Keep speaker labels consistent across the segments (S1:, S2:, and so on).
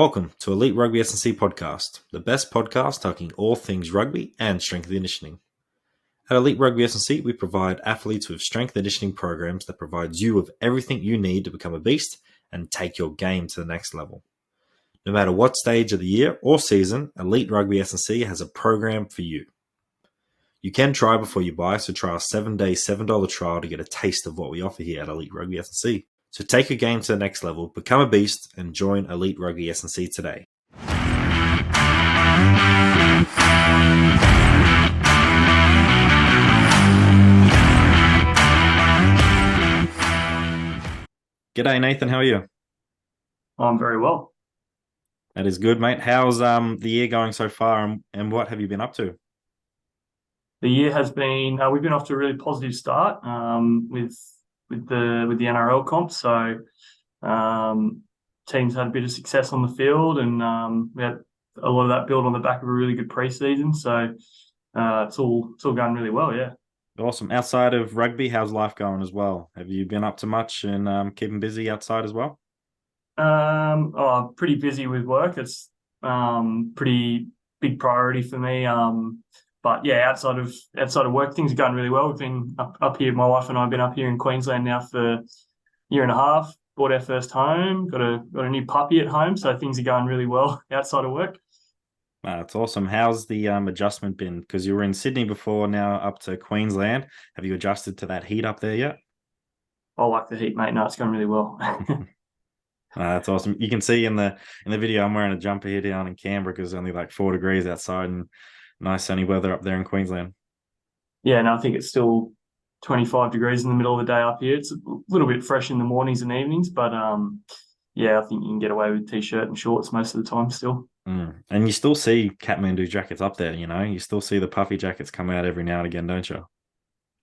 S1: Welcome to Elite Rugby SandC podcast, the best podcast talking all things rugby and strength and conditioning. At Elite Rugby SandC, we provide athletes with strength and conditioning programs that provides you with everything you need to become a beast and take your game to the next level. No matter what stage of the year or season, Elite Rugby SandC has a program for you. You can try before you buy, so try our 7-day $7 trial to get a taste of what we offer here at Elite Rugby SandC. So take your game to the next level, become a beast, and join Elite Rugby SandC today. G'day, Nathan. How are you?
S2: I'm very well.
S1: That is good, mate. How's the year going so far, and what have you been up to?
S2: The year has been we've been off to a really positive start with the NRL comp. So teams had a bit of success on the field, and we had a lot of that built on the back of a really good preseason. So it's all going really well. Yeah.
S1: Awesome. Outside of rugby, how's life going as well? Have you been up to much and keeping busy outside as well?
S2: Pretty busy with work. It's pretty big priority for me. But yeah, outside of work, things are going really well. We've been up here. My wife and I have been up here in Queensland now for a year and a half. Bought our first home. Got a new puppy at home, so things are going really well outside of work.
S1: That's awesome. How's the adjustment been? Because you were in Sydney before, now up to Queensland. Have you adjusted to that heat up there yet?
S2: I like the heat, mate. No, it's going really well.
S1: That's awesome. You can see in the video I'm wearing a jumper here down in Canberra because it's only like 4 degrees outside and nice sunny weather up there in Queensland.
S2: Yeah, no, I think it's still 25 degrees in the middle of the day up here. It's a little bit fresh in the mornings and evenings, but yeah, I think you can get away with t-shirt and shorts most of the time still.
S1: And you still see Kathmandu jackets up there, you know? You still see the puffy jackets come out every now and again, don't you?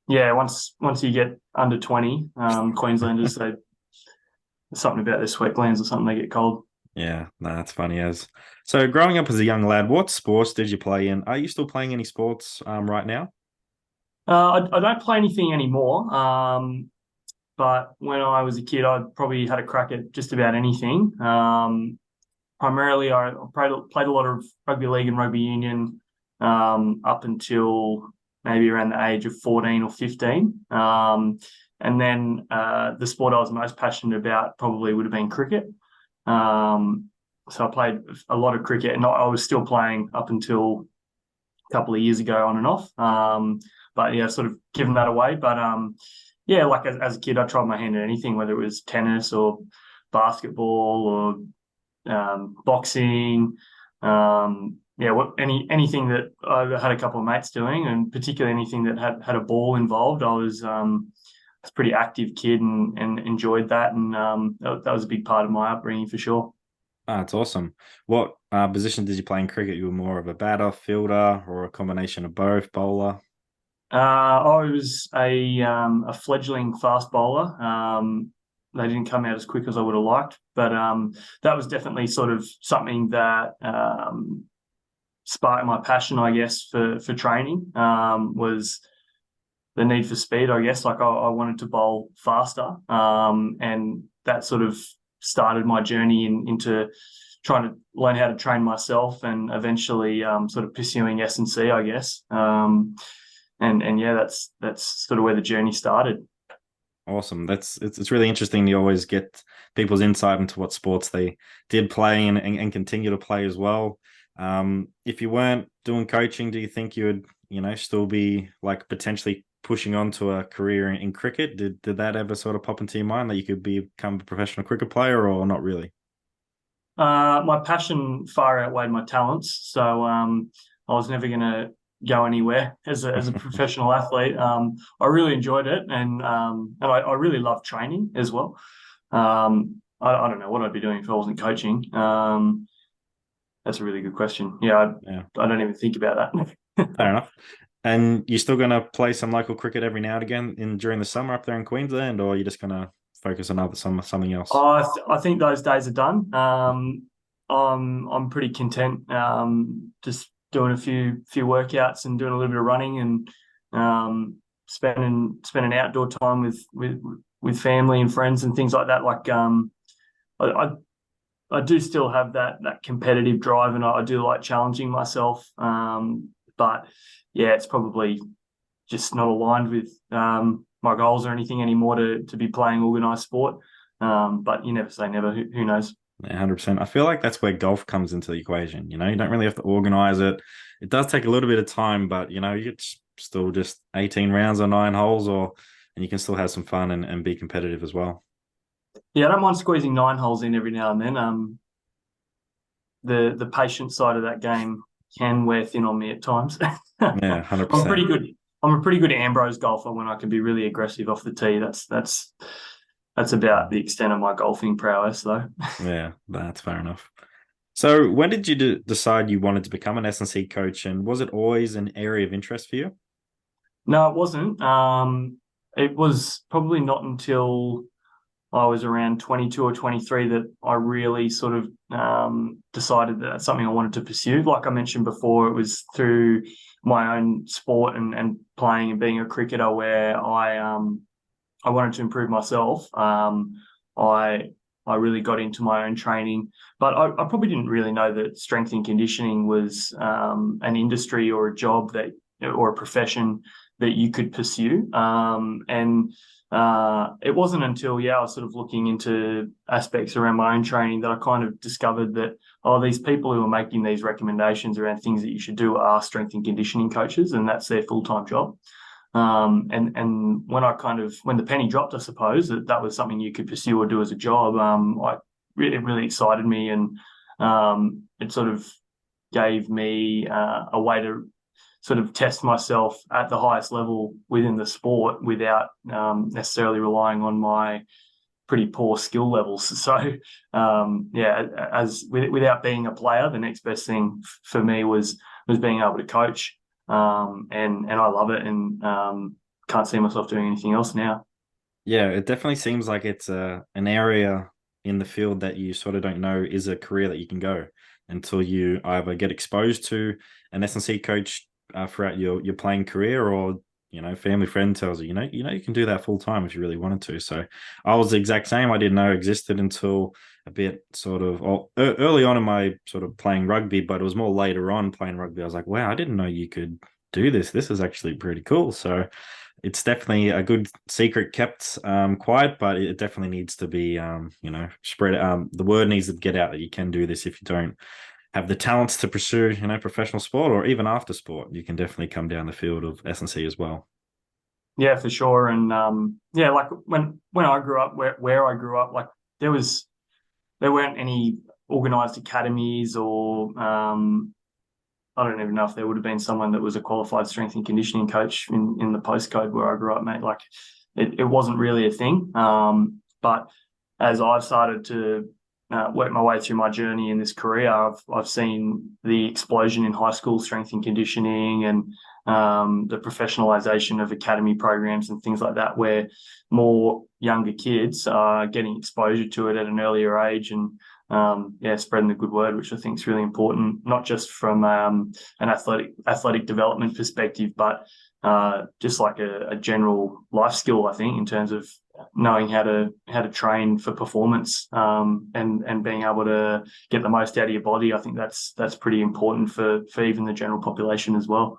S2: Yeah, once you get under 20, Queenslanders, there's something about their sweat glands or something, they get cold.
S1: Yeah, that's funny as. So growing up as a young lad, what sports did you play in? Are you still playing any sports right now?
S2: I don't play anything anymore, but when I was a kid, I probably had a crack at just about anything. Primarily, I played a lot of rugby league and rugby union up until maybe around the age of 14 or 15. And then the sport I was most passionate about probably would have been cricket. So I played a lot of cricket, and I was still playing up until a couple of years ago on and off. But yeah, sort of given that away. But yeah, like as a kid, I tried my hand at anything, whether it was tennis or basketball or boxing. Anything that I had a couple of mates doing, and particularly anything that had a ball involved. I was a pretty active kid and enjoyed that, and that was a big part of my upbringing for sure.
S1: That's awesome. What position did you play in cricket? You were more of a batter, fielder, or a combination of both, bowler?
S2: I was a fledgling fast bowler. They didn't come out as quick as I would have liked, but that was definitely sort of something that sparked my passion, I guess, for training. Was the need for speed, I guess. Like I wanted to bowl faster, and that sort of started my journey into trying to learn how to train myself, and eventually sort of pursuing S&C, I guess. And yeah, that's sort of where the journey started.
S1: Awesome. It's really interesting to always get people's insight into what sports they did play and continue to play as well. If you weren't doing coaching, do you think you would, still be like potentially pushing on to a career in cricket? Did that ever sort of pop into your mind that you could become a professional cricket player or not really?
S2: My passion far outweighed my talents, so I was never going to go anywhere as a professional athlete. I really enjoyed it, and I really love training as well. I don't know what I'd be doing if I wasn't coaching. That's a really good question. Yeah, I don't even think about that.
S1: Fair enough. And you're still going to play some local cricket every now and again during the summer up there in Queensland, or are you just going to focus on something else?
S2: I think those days are done. I'm pretty content just doing a few workouts and doing a little bit of running and spending outdoor time with family and friends and things like that. Like I I do still have that competitive drive, and I do like challenging myself. But yeah, it's probably just not aligned with my goals or anything anymore to be playing organised sport. But you never say never. Who knows?
S1: Yeah, 100%. I feel like that's where golf comes into the equation. You don't really have to organize it. It does take a little bit of time, but it's still just 18 rounds or 9 holes, and you can still have some fun and be competitive as well.
S2: Yeah, I don't mind squeezing 9 holes in every now and then. The patient side of that game can wear thin on me at times.
S1: Yeah,
S2: I'm
S1: 100%.
S2: pretty good. I'm a pretty good Ambrose golfer when I can be really aggressive off the tee. That's about the extent of my golfing prowess, though.
S1: Yeah, that's fair enough. So, when did you decide you wanted to become an S&C coach, and was it always an area of interest for you?
S2: No, it wasn't. It was probably not until I was around 22 or 23 that I really sort of decided that that's something I wanted to pursue. Like I mentioned before, it was through my own sport and playing and being a cricketer where I wanted to improve myself. I I really got into my own training, but I probably didn't really know that strength and conditioning was an industry or a job that or a profession that you could pursue. And it wasn't until I was sort of looking into aspects around my own training that I kind of discovered that these people who are making these recommendations around things that you should do are strength and conditioning coaches, and that's their full-time job. And when the penny dropped, I suppose that was something you could pursue or do as a job. It really excited me, and it sort of gave me a way to sort of test myself at the highest level within the sport without necessarily relying on my pretty poor skill levels. So without being a player, the next best thing for me was being able to coach. And I love it, and can't see myself doing anything else now.
S1: Yeah, it definitely seems like it's an area in the field that you sort of don't know is a career that you can go until you either get exposed to an S&C coach throughout your playing career, or family friend tells you you can do that full time if you really wanted to. So I was the exact same. I didn't know it existed until a bit sort of early on in my sort of playing rugby, but it was more later on playing rugby. I was like, wow, I didn't know you could do this. This is actually pretty cool. So it's definitely a good secret kept quiet, but it definitely needs to be spread. The word needs to get out that you can do this. If you don't have the talents to pursue professional sport or even after sport, you can definitely come down the field of S&C as well.
S2: Yeah, for sure. And like when I grew up, where I grew up, like there weren't any organized academies, or I don't even know if there would have been someone that was a qualified strength and conditioning coach in the postcode where I grew up, mate. Like it wasn't really a thing. But as I've started to work my way through my journey in this career, I've seen the explosion in high school strength and conditioning, and the professionalization of academy programs and things like that, where more younger kids are getting exposure to it at an earlier age, and spreading the good word, which I think is really important, not just from an athletic development perspective, but just like a general life skill, I think, in terms of knowing how to train for performance, and being able to get the most out of your body. I think that's pretty important for even the general population as well.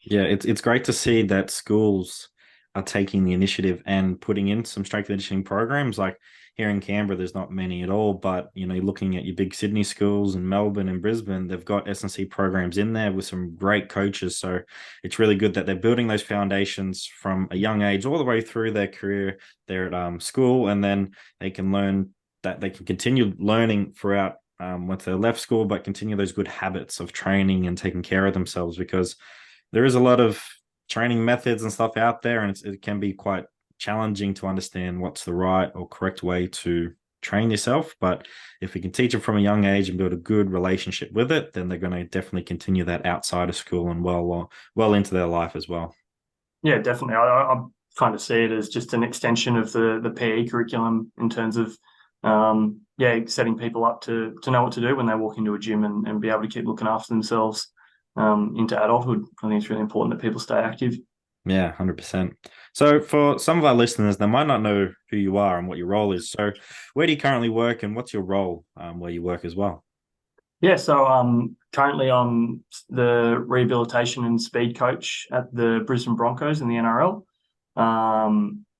S1: Yeah, it's great to see that schools are taking the initiative and putting in some strength and conditioning programs. Like here in Canberra, there's not many at all, but looking at your big Sydney schools and Melbourne and Brisbane, they've got S&C programs in there with some great coaches. So it's really good that they're building those foundations from a young age all the way through their career there at school, and then they can learn that they can continue learning throughout once they left school, but continue those good habits of training and taking care of themselves, because there is a lot of training methods and stuff out there, and it can be quite challenging to understand what's the right or correct way to train yourself. But if we can teach them from a young age and build a good relationship with it, then they're going to definitely continue that outside of school and well into their life as well.
S2: Yeah, definitely. I kind of see it as just an extension of the PE curriculum in terms of setting people up to know what to do when they walk into a gym, and be able to keep looking after themselves into adulthood. I think it's really important that people stay active.
S1: Yeah, 100%. So for some of our listeners, they might not know who you are and what your role is. So where do you currently work and what's your role where you work as well?
S2: Yeah, so currently I'm the rehabilitation and speed coach at the Brisbane Broncos in the NRL.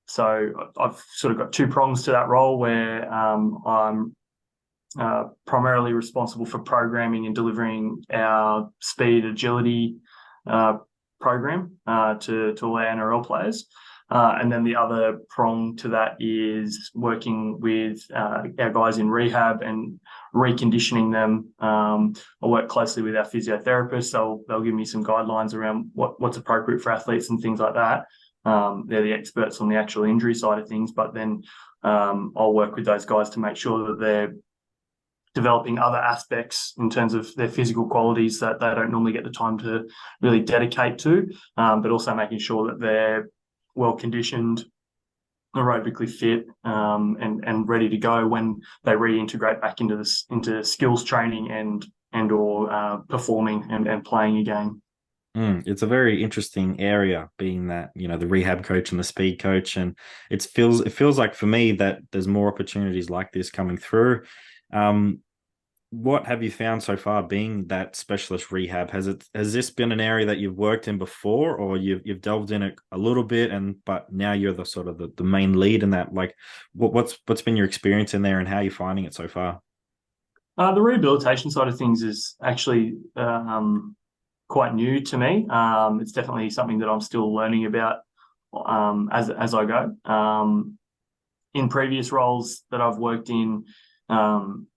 S2: So I've sort of got two prongs to that role where I'm primarily responsible for programming and delivering our speed agility uh, program to all our NRL players. And then the other prong to that is working with our guys in rehab and reconditioning them. I work closely with our physiotherapists. They'll give me some guidelines around what's appropriate for athletes and things like that. They're the experts on the actual injury side of things, but then I'll work with those guys to make sure that they're developing other aspects in terms of their physical qualities that they don't normally get the time to really dedicate to, but also making sure that they're well conditioned, aerobically fit, and ready to go when they reintegrate back into skills training and or performing and playing again.
S1: It's a very interesting area, being that the rehab coach and the speed coach, and it feels like for me that there's more opportunities like this coming through. Um, what have you found so far being that specialist rehab? Has this been an area that you've worked in before, or you've delved in it a little bit, but now you're the sort of the main lead in that? Like, what's been your experience in there, and how are you finding it so far?
S2: The rehabilitation side of things is actually quite new to me. It's definitely something that I'm still learning about as I go. In previous roles that I've worked in,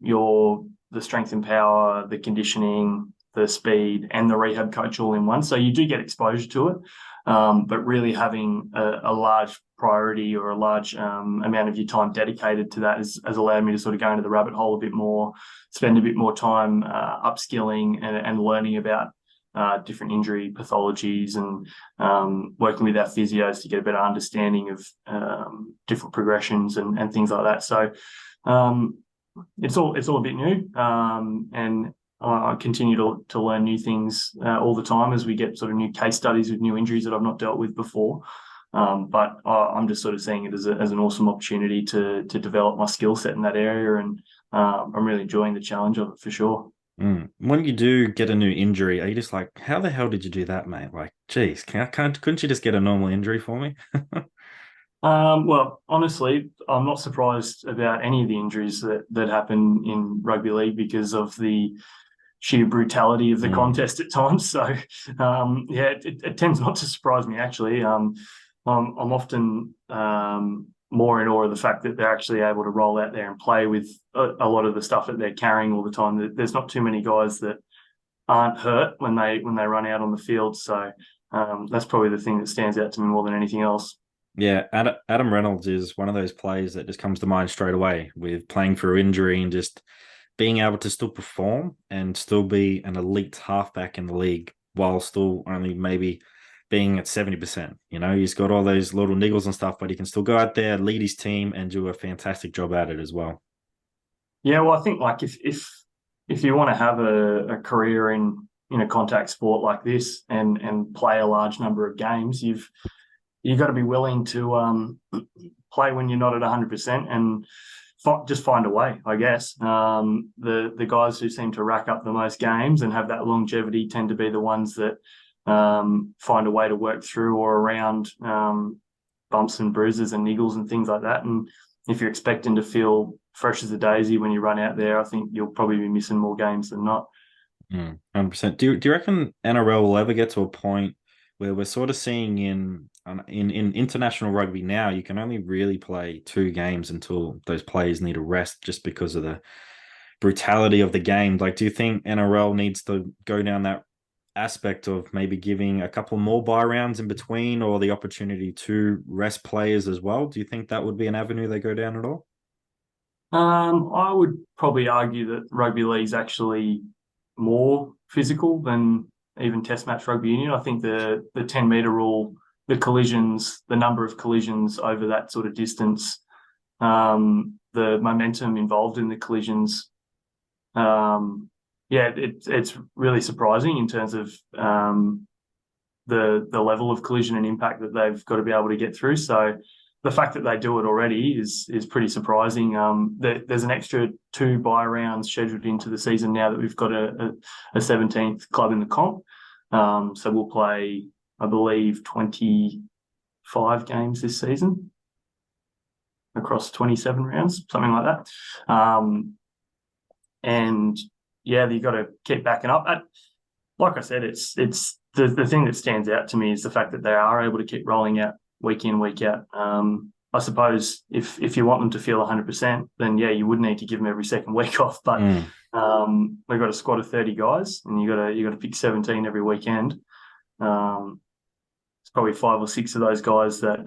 S2: you're the strength and power, the conditioning, the speed, and the rehab coach all in one. So you do get exposure to it, but really having a large priority or a large amount of your time dedicated to that has allowed me to sort of go into the rabbit hole a bit more, spend a bit more time upskilling and learning about different injury pathologies and working with our physios to get a better understanding of different progressions and things like that. So it's all a bit new, and I continue to learn new things all the time as we get sort of new case studies with new injuries that I've not dealt with before. But I'm just sort of seeing it as an awesome opportunity to develop my skill set in that area, and I'm really enjoying the challenge of it for sure.
S1: When you do get a new injury, are you just like, how the hell did you do that, mate? Like, geez, couldn't you just get a normal injury for me?
S2: Well, honestly, I'm not surprised about any of the injuries that happen in rugby league because of the sheer brutality of the
S1: Mm.
S2: contest at times. So, yeah, it tends not to surprise me actually. I'm often more in awe of the fact that they're actually able to roll out there and play with a lot of the stuff that they're carrying all the time. There's not too many guys that aren't hurt when they run out on the field. So that's probably the thing that stands out to me more than anything else.
S1: Yeah, Adam Reynolds is one of those players that just comes to mind straight away with playing through injury and just being able to still perform and still be an elite halfback in the league while still only maybe being at 70%. He's got all those little niggles and stuff, but he can still go out there, lead his team, and do a fantastic job at it as well.
S2: Yeah, well, I think like if you want to have a career in a contact sport like this and play a large number of games, you've got to be willing to play when you're not at 100% and just find a way, I guess. The guys who seem to rack up the most games and have that longevity tend to be the ones that find a way to work through or around bumps and bruises and niggles and things like that. And if you're expecting to feel fresh as a daisy when you run out there, I think you'll probably be missing more games than not.
S1: 100%. Do you reckon NRL will ever get to a point where we're sort of seeing in international rugby now, you can only really play two games until those players need a rest just because of the brutality of the game? Like, do you think NRL needs to go down that aspect of maybe giving a couple more buy rounds in between, or the opportunity to rest players as well? Do you think that would be an avenue they go down at all?
S2: I would probably argue that rugby league is actually more physical than even Test match rugby union. I think the 10 meter rule, the collisions, the number of collisions over that sort of distance, the momentum involved in the collisions, yeah, it's really surprising in terms of the level of collision and impact that they've got to be able to get through. So the fact that they do it already is pretty surprising. There's an extra 2 bye rounds scheduled into the season now that we've got a 17th club in the comp. So we'll play, I believe, 25 games this season across 27 rounds, something like that. And yeah, you've got to keep backing up. Like I said, it's the thing that stands out to me is the fact that they are able to keep rolling out week in, week out. I suppose if you want them to feel 100%, then yeah, you would need to give them every second week off. But we've got a squad of 30 guys, and you got to pick 17 every weekend. It's probably 5 or 6 of those guys that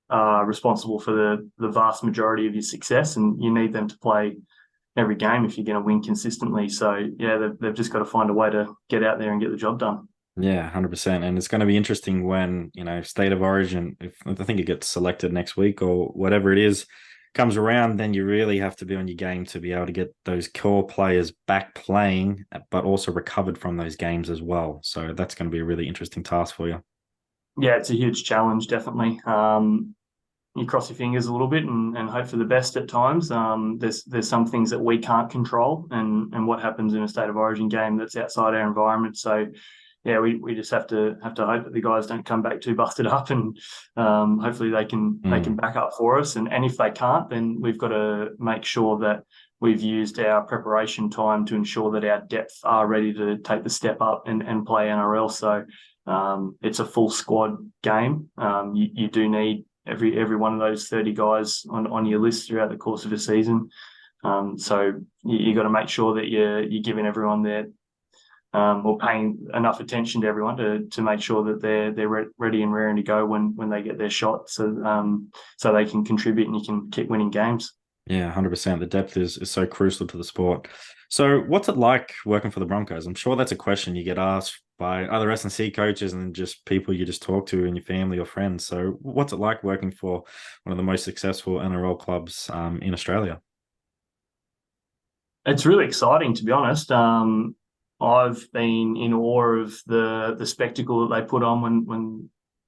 S2: are responsible for the vast majority of your success, and you need them to play every game if you're going to win consistently. So yeah, they've just got to find a way to get out there and get the job done.
S1: Yeah, 100%. And it's going to be interesting when, State of Origin, if I think it gets selected next week or whatever it is, comes around, then you really have to be on your game to be able to get those core players back playing, but also recovered from those games as well. So that's going to be a really interesting task for you.
S2: Yeah, it's a huge challenge, definitely. You cross your fingers a little bit and hope for the best at times. There's some things that we can't control, and what happens in a State of Origin game that's outside our environment. So yeah, we just have to hope that the guys don't come back too busted up, and hopefully they can back up for us. And if they can't, then we've got to make sure that we've used our preparation time to ensure that our depth are ready to take the step up and play NRL. So it's a full squad game. You do need every one of those 30 guys on your list throughout the course of a season. So you got to make sure that you're giving everyone their or paying enough attention to everyone to make sure that they're ready and raring to go when they get their shot, so they can contribute and you can keep winning games.
S1: Yeah, 100%. The depth is so crucial to the sport. So what's it like working for the Broncos? I'm sure that's a question you get asked by other SNC coaches and just people you just talk to in your family or friends. So what's it like working for one of the most successful NRL clubs in Australia?
S2: It's really exciting, to be honest. I've been in awe of the spectacle that they put on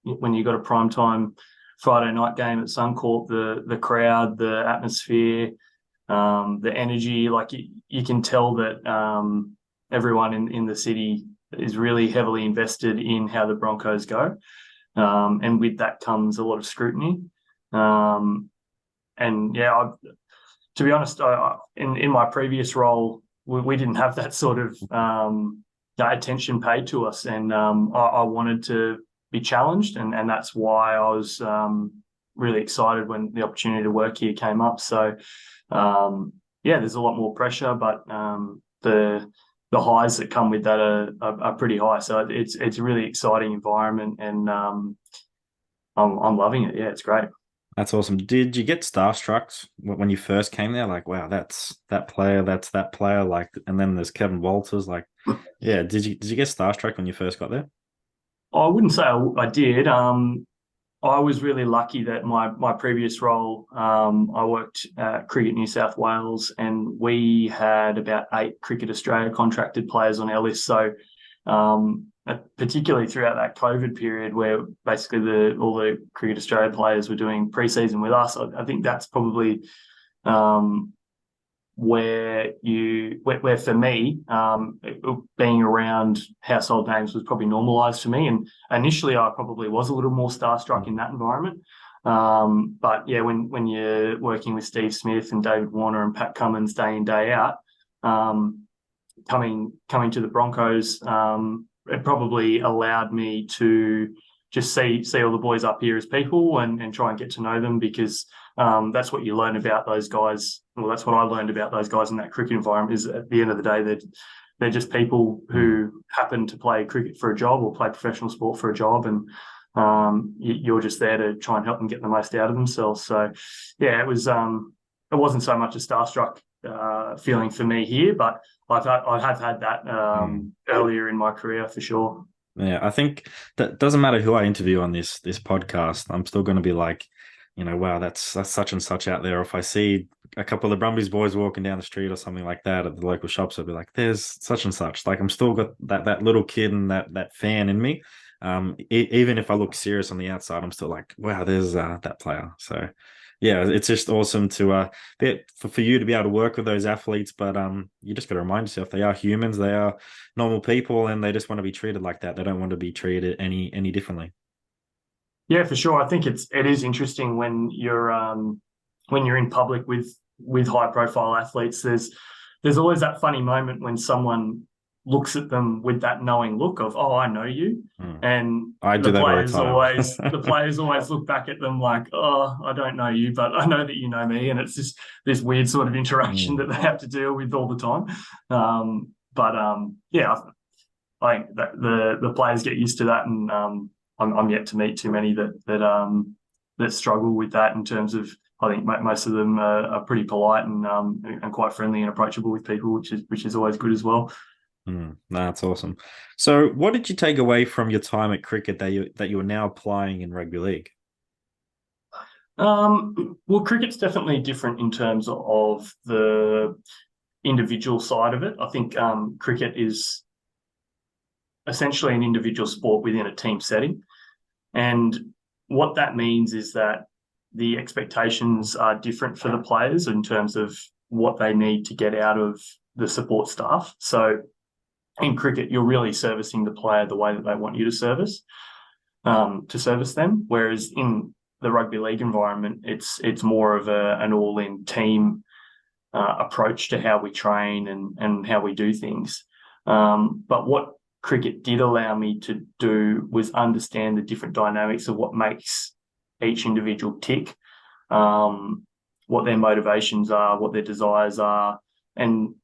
S2: when you got a primetime Friday night game at Suncorp. The crowd, the atmosphere, the energy. Like you can tell that everyone in the city is really heavily invested in how the Broncos go, and with that comes a lot of scrutiny. And yeah, to be honest, in my previous role, we didn't have that sort of attention paid to us, and I wanted to be challenged, and that's why I was really excited when the opportunity to work here came up. So yeah, there's a lot more pressure, but the highs that come with that are pretty high. So it's a really exciting environment, and I'm loving it. Yeah, it's great.
S1: That's awesome. Did you get starstruck when you first came there? Like, wow, that's that player, like, and then there's Kevin Walters. Like, yeah, did you get starstruck when you first got there?
S2: I wouldn't say I did. I was really lucky that my previous role, I worked at Cricket New South Wales, and we had about 8 Cricket Australia contracted players on our list. So particularly throughout that COVID period, where basically all the Cricket Australia players were doing pre-season with us, I think that's probably where for me, being around household names was probably normalised for me. And initially, I probably was a little more starstruck in that environment. But yeah, when you're working with Steve Smith and David Warner and Pat Cummins day in, day out, coming to the Broncos, it probably allowed me to just see all the boys up here as people and try and get to know them, because that's what you learn about those guys. Well, that's what I learned about those guys in that cricket environment, is at the end of the day, they're just people who happen to play cricket for a job or play professional sport for a job, and you're just there to try and help them get the most out of themselves. So yeah, it wasn't so much a starstruck feeling for me here, but I have had that earlier in my career for sure.
S1: Yeah, I think that doesn't matter who I interview on this podcast. I'm still going to be like, wow, that's such and such out there. Or if I see a couple of the Brumbies boys walking down the street or something like that at the local shops, I'll be like, there's such and such. Like I'm still got that little kid and that fan in me. Even if I look serious on the outside, I'm still like, wow, there's that player. So yeah, it's just awesome to for you to be able to work with those athletes, but you just got to remind yourself they are humans, they are normal people, and they just want to be treated like that. They don't want to be treated any differently.
S2: Yeah, for sure. I think it is interesting when you're in public with high profile athletes. There's always that funny moment when someone looks at them with that knowing look of, oh, I know you.
S1: Mm.
S2: And
S1: I do that all the time.
S2: the players always look back at them like, oh, I don't know you, but I know that you know me. And it's just this weird sort of interaction
S1: Mm.
S2: that they have to deal with all the time. Yeah, I think that the players get used to that, and I'm yet to meet too many that struggle with that in terms of. I think most of them are pretty polite and quite friendly and approachable with people, which is always good as well.
S1: That's awesome. So, what did you take away from your time at cricket that you are now applying in rugby league?
S2: Well, cricket's definitely different in terms of the individual side of it. I think cricket is essentially an individual sport within a team setting. And what that means is that the expectations are different for the players in terms of what they need to get out of the support staff. So in cricket, you're really servicing the player the way that they want you to service them. Whereas in the rugby league environment, it's more of an all-in team approach to how we train and how we do things. But what cricket did allow me to do was understand the different dynamics of what makes each individual tick, what their motivations are, what their desires are, and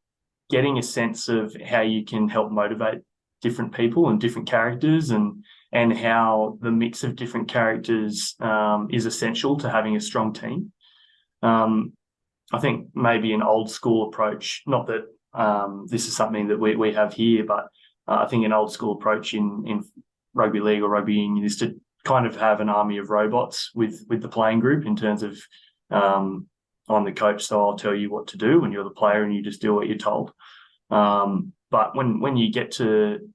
S2: getting a sense of how you can help motivate different people and different characters, and how the mix of different characters is essential to having a strong team. I think maybe an old school approach, not that this is something that we have here, but I think an old school approach in rugby league or rugby union is to kind of have an army of robots with the playing group in terms of I'm the coach, so I'll tell you what to do, and you're the player, and you just do what you're told. But when you get to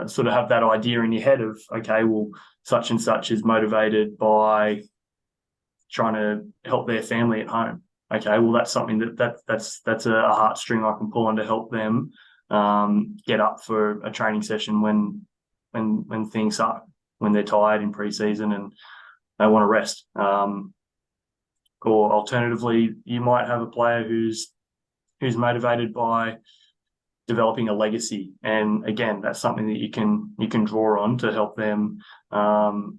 S2: sort of have that idea in your head of, okay, well, such and such is motivated by trying to help their family at home. Okay, well, that's something that's a heartstring I can pull on to help them get up for a training session when things suck, when they're tired in pre-season and they want to rest. Or alternatively, you might have a player who's motivated by developing a legacy, and again, that's something that you can draw on to help them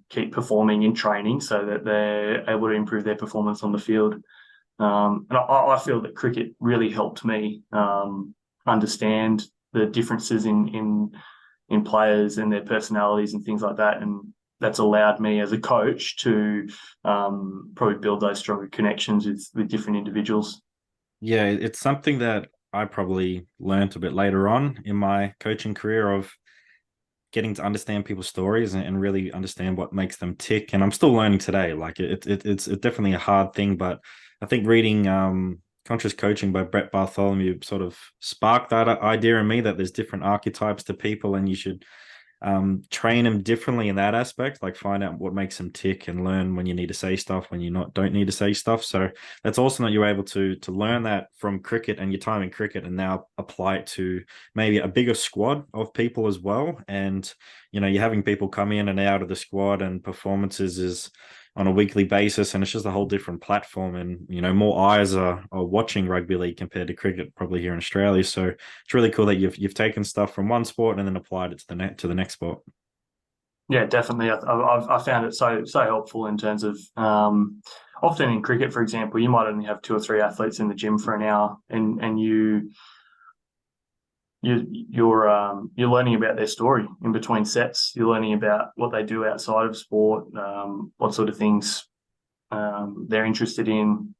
S2: keep performing in training, so that they're able to improve their performance on the field. And I feel that cricket really helped me understand the differences in players and their personalities and things like that, and that's allowed me as a coach to probably build those stronger connections with different individuals.
S1: Yeah, it's something that I probably learned a bit later on in my coaching career of getting to understand people's stories and really understand what makes them tick. And I'm still learning today. Like it's definitely a hard thing, but I think reading Conscious Coaching by Brett Bartholomew sort of sparked that idea in me that there's different archetypes to people, and you should train them differently in that aspect, like find out what makes them tick and learn when you need to say stuff, when you don't need to say stuff. So that's awesome that you're able to learn that from cricket and your time in cricket, and now apply it to maybe a bigger squad of people as well. And you're having people come in and out of the squad, and performances is on a weekly basis, and it's just a whole different platform, and more eyes are watching rugby league compared to cricket probably here in Australia. So it's really cool that you've taken stuff from one sport and then applied it to the next sport.
S2: Yeah, definitely. I found it so helpful in terms of often in cricket, for example, you might only have two or three athletes in the gym for an hour, and you're learning about their story in between sets. You're learning about what they do outside of sport, what sort of things they're interested in,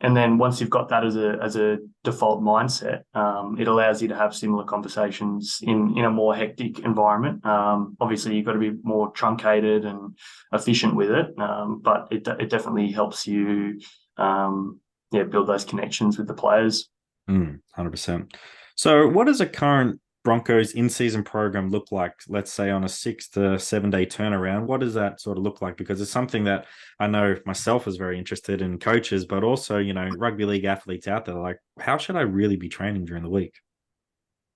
S2: And then once you've got that as a default mindset, it allows you to have similar conversations in a more hectic environment. Obviously, you've got to be more truncated and efficient with it, but it definitely helps you, build those connections with the players.
S1: 100%. So, what does a current Broncos in-season program look like? Let's say on a 6 to 7 day turnaround. What does that sort of look like? Because it's something that I know myself is very interested in coaches, but also rugby league athletes out there. Like, how should I really be training during the week?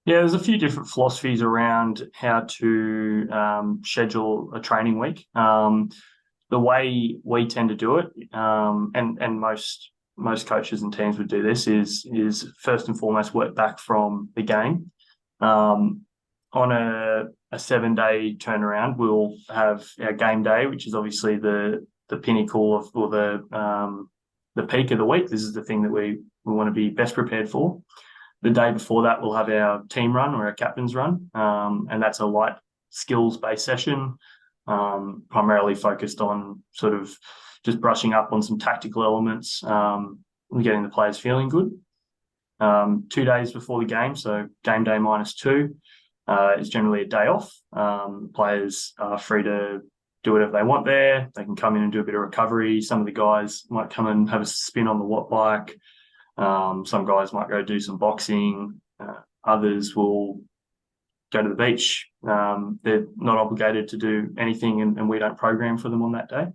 S2: Yeah, there's a few different philosophies around how to schedule a training week. The way we tend to do it, and most coaches and teams would do this, is first and foremost work back from the game. Um, on a 7 day turnaround, we'll have our game day, which is obviously the pinnacle of, or the peak of the week. This is the thing that we want to be best prepared for. The day before that, we'll have our team run or our captain's run, and that's a light skills-based session, primarily focused on sort of just brushing up on some tactical elements, and getting the players feeling good. 2 days before the game, so game day -2, is generally a day off. Players are free to do whatever they want there. They can come in and do a bit of recovery. Some of the guys might come and have a spin on the watt bike. Some guys might go do some boxing. Others will go to the beach. They're not obligated to do anything, and we don't program for them on that day.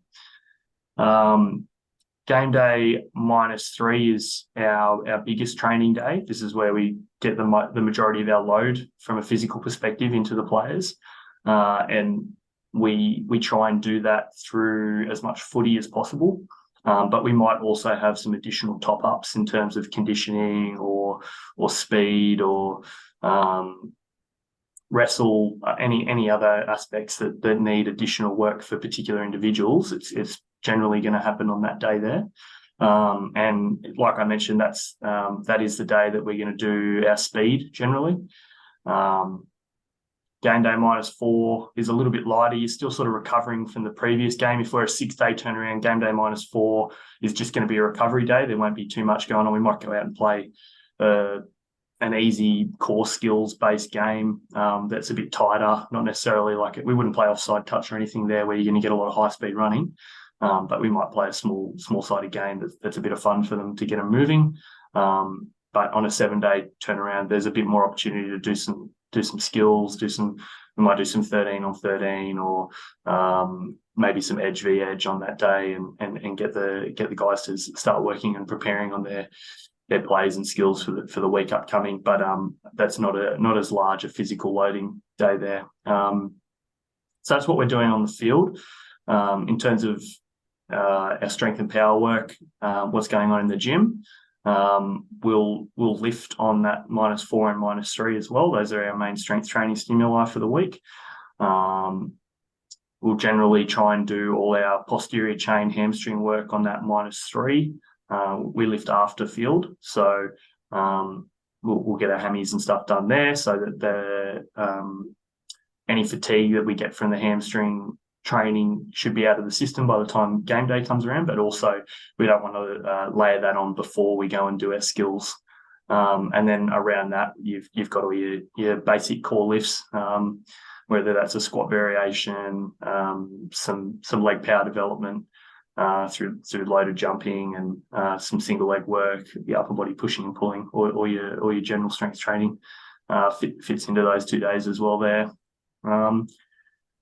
S2: Game day -3 is our biggest training day. This is where we get the majority of our load from a physical perspective into the players, and we try and do that through as much footy as possible. But we might also have some additional top ups in terms of conditioning or speed or wrestle, any other aspects that need additional work for particular individuals. It's generally going to happen on that day there. And like I mentioned, that is the day that we're going to do our speed generally. Game day -4 is a little bit lighter. You're still sort of recovering from the previous game. If we're a 6 day turnaround, game day -4 is just going to be a recovery day. There won't be too much going on. We might go out and play an easy core skills based game that's a bit tighter, not necessarily like it. We wouldn't play offside touch or anything there where you're going to get a lot of high speed running. But we might play a small sided game that's a bit of fun for them to get them moving. But on a 7 day turnaround, there's a bit more opportunity to do some skills, we might do some 13 on 13 or maybe some edge v edge on that day and get the guys to start working and preparing on their plays and skills for the week upcoming. But that's not as large a physical loading day there. So that's what we're doing on the field. In terms of our strength and power work, what's going on in the gym. We'll lift on that -4 and -3 as well. Those are our main strength training stimuli for the week. We'll generally try and do all our posterior chain hamstring work on that -3. We lift after field, so we'll get our hammies and stuff done there, so that any fatigue that we get from the hamstring training should be out of the system by the time game day comes around. But also we don't want to layer that on before we go and do our skills. And then around that, you've got all your basic core lifts, whether that's a squat variation, some leg power development through loaded jumping, and some single leg work, the upper body pushing and pulling, or your general strength training fits into those 2 days as well there.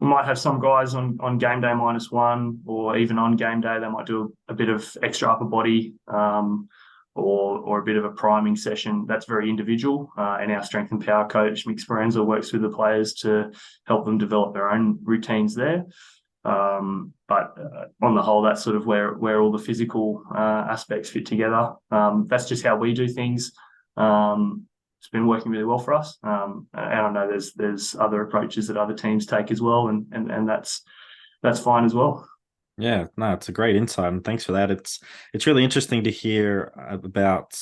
S2: We might have some guys on game day -1, or even on game day, they might do a bit of extra upper body or a bit of a priming session. That's very individual. And our strength and power coach, Mick Speranza, works with the players to help them develop their own routines there. But on the whole, that's sort of where all the physical aspects fit together. That's just how we do things. It's been working really well for us. And I know there's other approaches that other teams take as well, and that's fine as well.
S1: Yeah, no, it's a great insight, and thanks for that. It's really interesting to hear about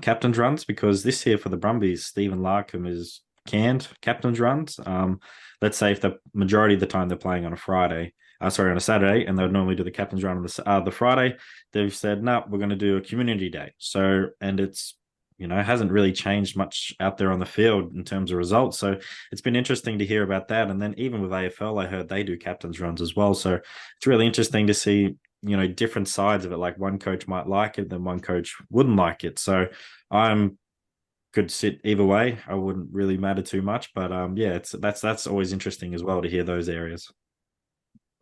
S1: captain's runs, because this year for the Brumbies, Stephen Larkham is canned captain's runs. Let's say if the majority of the time they're playing on a Friday, on a Saturday, and they would normally do the captain's run on the Friday. They've said, no, we're going to do a community day. So, and it's, hasn't really changed much out there on the field in terms of results. So it's been interesting to hear about that. And then even with AFL, I heard they do captain's runs as well. So it's really interesting to see, different sides of it. Like one coach might like it, then one coach wouldn't like it. So I'm could sit either way. I wouldn't really matter too much, but yeah, that's always interesting as well to hear those areas.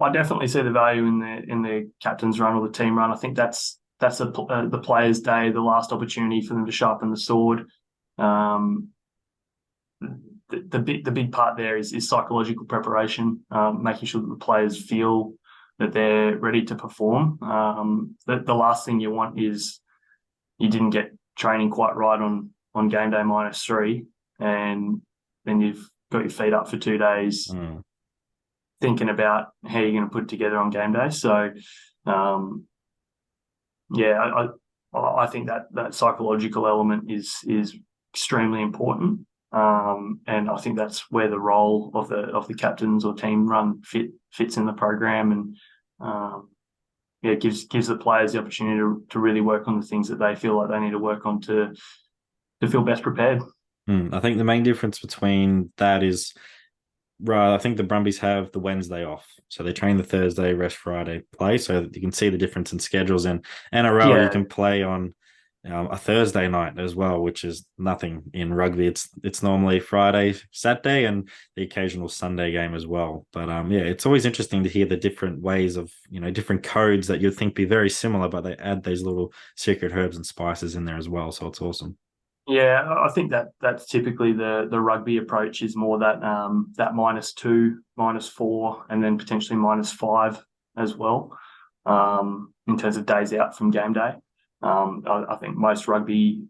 S2: I definitely see the value in the captain's run or the team run. I think that's the players' day, the last opportunity for them to sharpen the sword. The big part there is psychological preparation, making sure that the players feel that they're ready to perform. The last thing you want is you didn't get training quite right on game day -3, and then you've got your feet up for 2 days thinking about how you're going to put it together on game day. So, yeah, I think that psychological element is extremely important, and I think that's where the role of the captains or team run fits in the program, and yeah, it gives the players the opportunity to really work on the things that they feel like they need to work on to feel best prepared.
S1: I think the main difference between that is, right, I think the Brumbies have the Wednesday off. So they train the Thursday, rest Friday, play. So you can see the difference in schedules. And NRL, you
S2: Yeah,
S1: can play on a Thursday night as well, which is nothing in rugby. It's normally Friday, Saturday, and the occasional Sunday game as well. But yeah, it's always interesting to hear the different ways of, different codes that you'd think be very similar, but they add these little secret herbs and spices in there as well. So it's awesome.
S2: yeah, I think that's typically the rugby approach is more that that -2, -4, and then potentially -5 as well, in terms of days out from game day. I think most rugby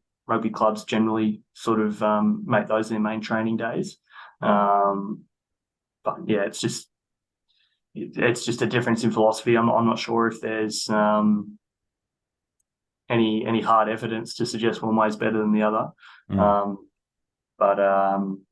S2: clubs generally sort of make those their main training days. But yeah, it's just a difference in philosophy. I'm not sure if there's any hard evidence to suggest one way is better than the other. But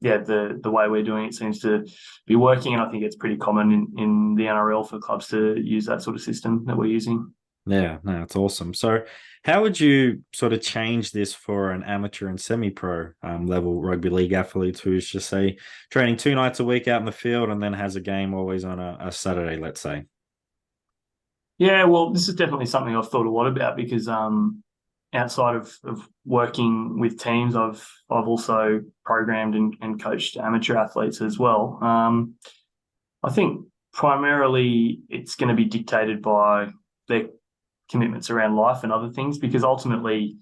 S2: yeah, the way we're doing it seems to be working, and I think it's pretty common in the NRL for clubs to use that sort of system that we're using.
S1: Yeah, no, it's awesome. So, how would you sort of change this for an amateur and semi-pro level rugby league athlete who's just say training 2 nights a week out in the field and then has a game always on a Saturday, let's say?
S2: Yeah, well, this is definitely something I've thought a lot about because outside of working with teams, I've also programmed and coached amateur athletes as well. I think primarily it's going to be dictated by their commitments around life and other things, because ultimately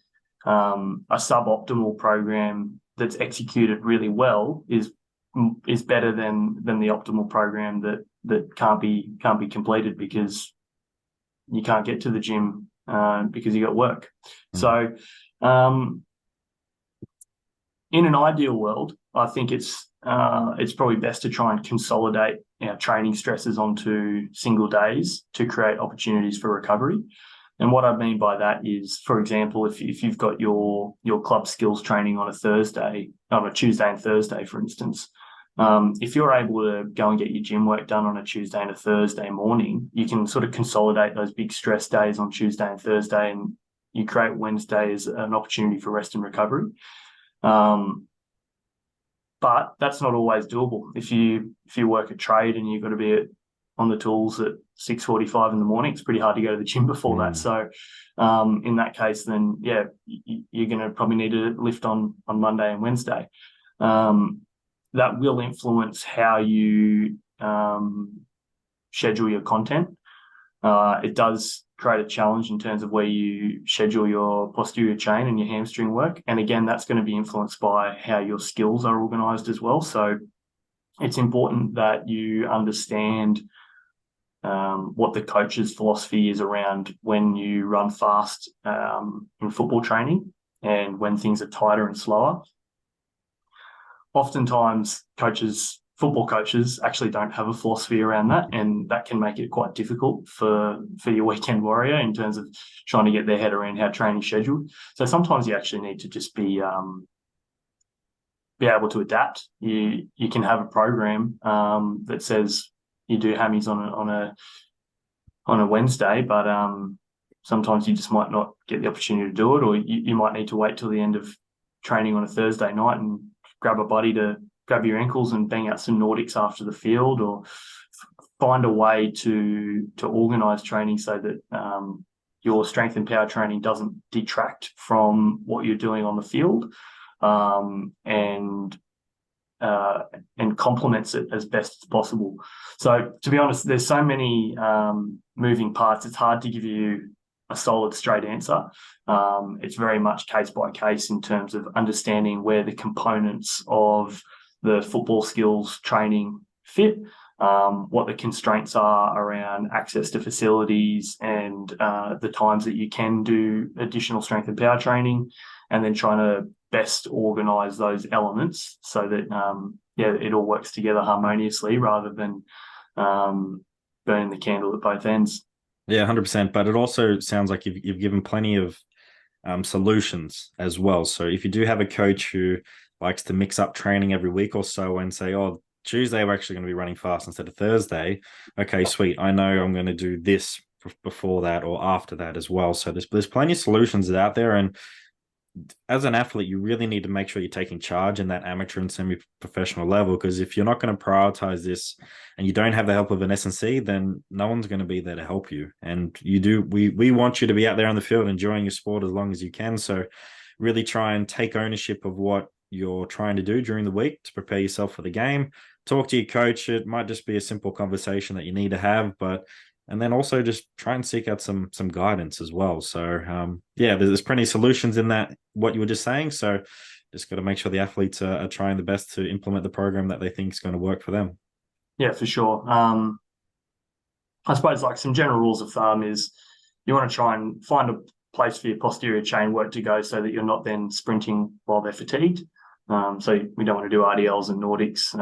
S2: a suboptimal program that's executed really well is better than the optimal program that can't be completed because you can't get to the gym because you got work. So in an ideal world, I think it's probably best to try and consolidate our training stresses onto single days to create opportunities for recovery. And what I mean by that is, for example, if you've got your club skills training on a Tuesday and Thursday, for instance, if you're able to go and get your gym work done on a Tuesday and a Thursday morning, you can sort of consolidate those big stress days on Tuesday and Thursday, and you create Wednesday as an opportunity for rest and recovery. But that's not always doable. If you work a trade and you've got to be on the tools at 6:45 in the morning, it's pretty hard to go to the gym before that. So in that case, then yeah, you're going to probably need to lift on Monday and Wednesday. That will influence how you schedule your content. It does create a challenge in terms of where you schedule your posterior chain and your hamstring work. And again, that's going to be influenced by how your skills are organized as well. So it's important that you understand what the coach's philosophy is around when you run fast in football training and when things are tighter and slower. Oftentimes, football coaches actually don't have a philosophy around that, and that can make it quite difficult for your weekend warrior in terms of trying to get their head around how training's scheduled. So sometimes you actually need to just be be able to adapt. You can have a program that says you do hammies on a Wednesday, but sometimes you just might not get the opportunity to do it, or you might need to wait till the end of training on a Thursday night and grab a buddy to grab your ankles and bang out some Nordics after the field, or find a way to organise training so that your strength and power training doesn't detract from what you're doing on the field, and complements it as best as possible. So, to be honest, there's so many moving parts. It's hard to give you a solid, straight answer. It's very much case by case in terms of understanding where the components of the football skills training fit, what the constraints are around access to facilities and the times that you can do additional strength and power training, and then trying to best organise those elements so that it all works together harmoniously rather than burning the candle at both ends.
S1: Yeah, 100%. But it also sounds like you've given plenty of solutions as well. So if you do have a coach who likes to mix up training every week or so and say, oh, Tuesday we're actually going to be running fast instead of Thursday. Okay, sweet. I know I'm going to do this before that or after that as well. So there's plenty of solutions out there. And as an athlete, you really need to make sure you're taking charge in that amateur and semi-professional level, because if you're not going to prioritize this and you don't have the help of an SNC, then no one's going to be there to help you. And we want you to be out there on the field enjoying your sport as long as you can. So really try and take ownership of what you're trying to do during the week to prepare yourself for the game. Talk to your coach. It might just be a simple conversation that you need to have, and then also just try and seek out some guidance as well. So there's plenty of solutions in that, what you were just saying. So just got to make sure the athletes are trying the best to implement the program that they think is going to work for them.
S2: Yeah, for sure. I suppose like some general rules of thumb is you want to try and find a place for your posterior chain work to go so that you're not then sprinting while they're fatigued. So we don't want to do RDLs and Nordics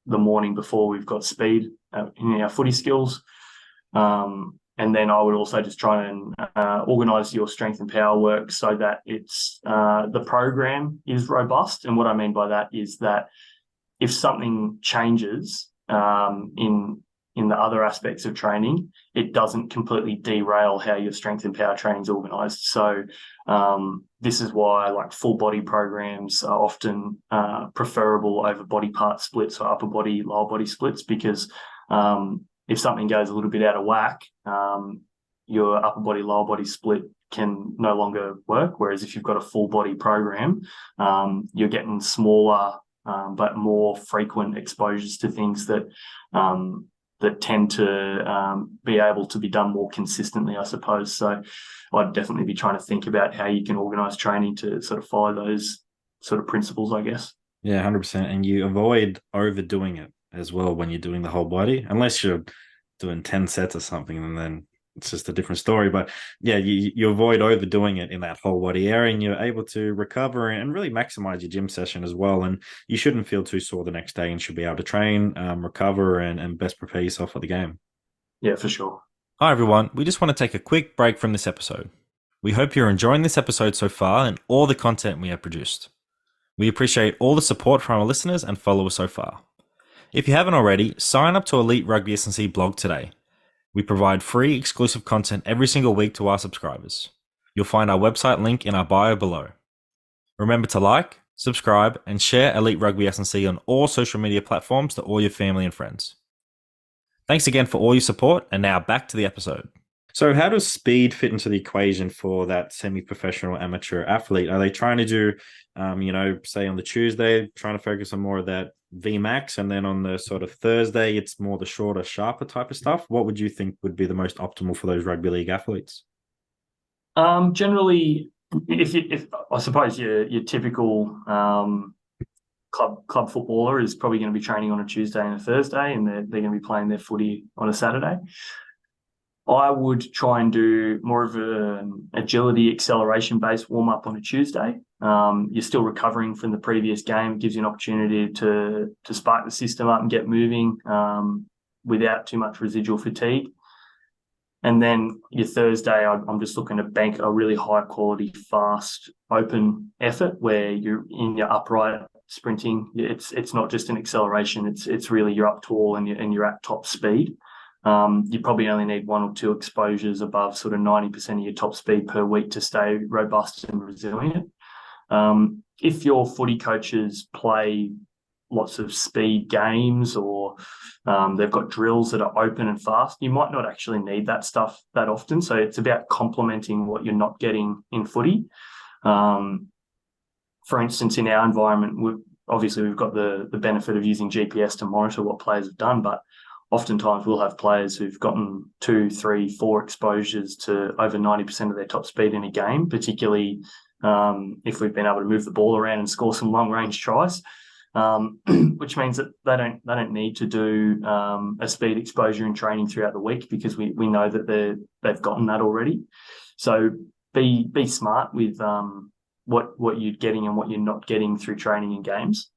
S2: the morning before we've got speed in our footy skills. And then I would also just try and organise your strength and power work so that it's the program is robust. And what I mean by that is that if something changes in the other aspects of training, it doesn't completely derail how your strength and power training is organised. So this is why like full body programs are often preferable over body part splits or upper body, lower body splits, because if something goes a little bit out of whack, your upper body, lower body split can no longer work. Whereas if you've got a full body program, you're getting smaller but more frequent exposures to things that tend to be able to be done more consistently, I suppose. So I'd definitely be trying to think about how you can organise training to sort of follow those sort of principles, I guess.
S1: Yeah, 100%. And you avoid overdoing it as well when you're doing the whole body, unless you're doing 10 sets or something, and then it's just a different story. But yeah, you avoid overdoing it in that whole body area, and you're able to recover and really maximize your gym session as well. And you shouldn't feel too sore the next day and should be able to train, recover, and best prepare yourself for the game.
S2: Yeah, for sure.
S1: Hi, everyone. We just want to take a quick break from this episode. We hope you're enjoying this episode so far and all the content we have produced. We appreciate all the support from our listeners and followers so far. If you haven't already, sign up to Elite Rugby SandC blog today. We provide free exclusive content every single week to our subscribers. You'll find our website link in our bio below. Remember to like, subscribe, and share Elite Rugby SandC on all social media platforms to all your family and friends. Thanks again for all your support, and now back to the episode. So how does speed fit into the equation for that semi-professional amateur athlete? Are they trying to do, say on the Tuesday, trying to focus on more of that VMAX, and then on the sort of Thursday, it's more the shorter, sharper type of stuff? What would you think would be the most optimal for those rugby league athletes?
S2: Generally, if I suppose your typical club footballer is probably going to be training on a Tuesday and a Thursday, and they're going to be playing their footy on a Saturday. I would try and do more of an agility acceleration-based warm-up on a Tuesday. You're still recovering from the previous game. It gives you an opportunity to spark the system up and get moving without too much residual fatigue. And then your Thursday, I'm just looking to bank a really high-quality, fast, open effort where you're in your upright sprinting. It's not just an acceleration. It's really you're up tall and you're at top speed. You probably only need 1 or 2 exposures above sort of 90% of your top speed per week to stay robust and resilient. If your footy coaches play lots of speed games or they've got drills that are open and fast, you might not actually need that stuff that often. So it's about complementing what you're not getting in footy. For instance, in our environment, we've got the benefit of using GPS to monitor what players have done, but oftentimes we'll have players who've gotten 2, 3, 4 exposures to over 90% of their top speed in a game, particularly if we've been able to move the ball around and score some long range tries, which means that they don't need to do a speed exposure in training throughout the week because we know that they've gotten that already. So be smart with what you're getting and what you're not getting through training and games.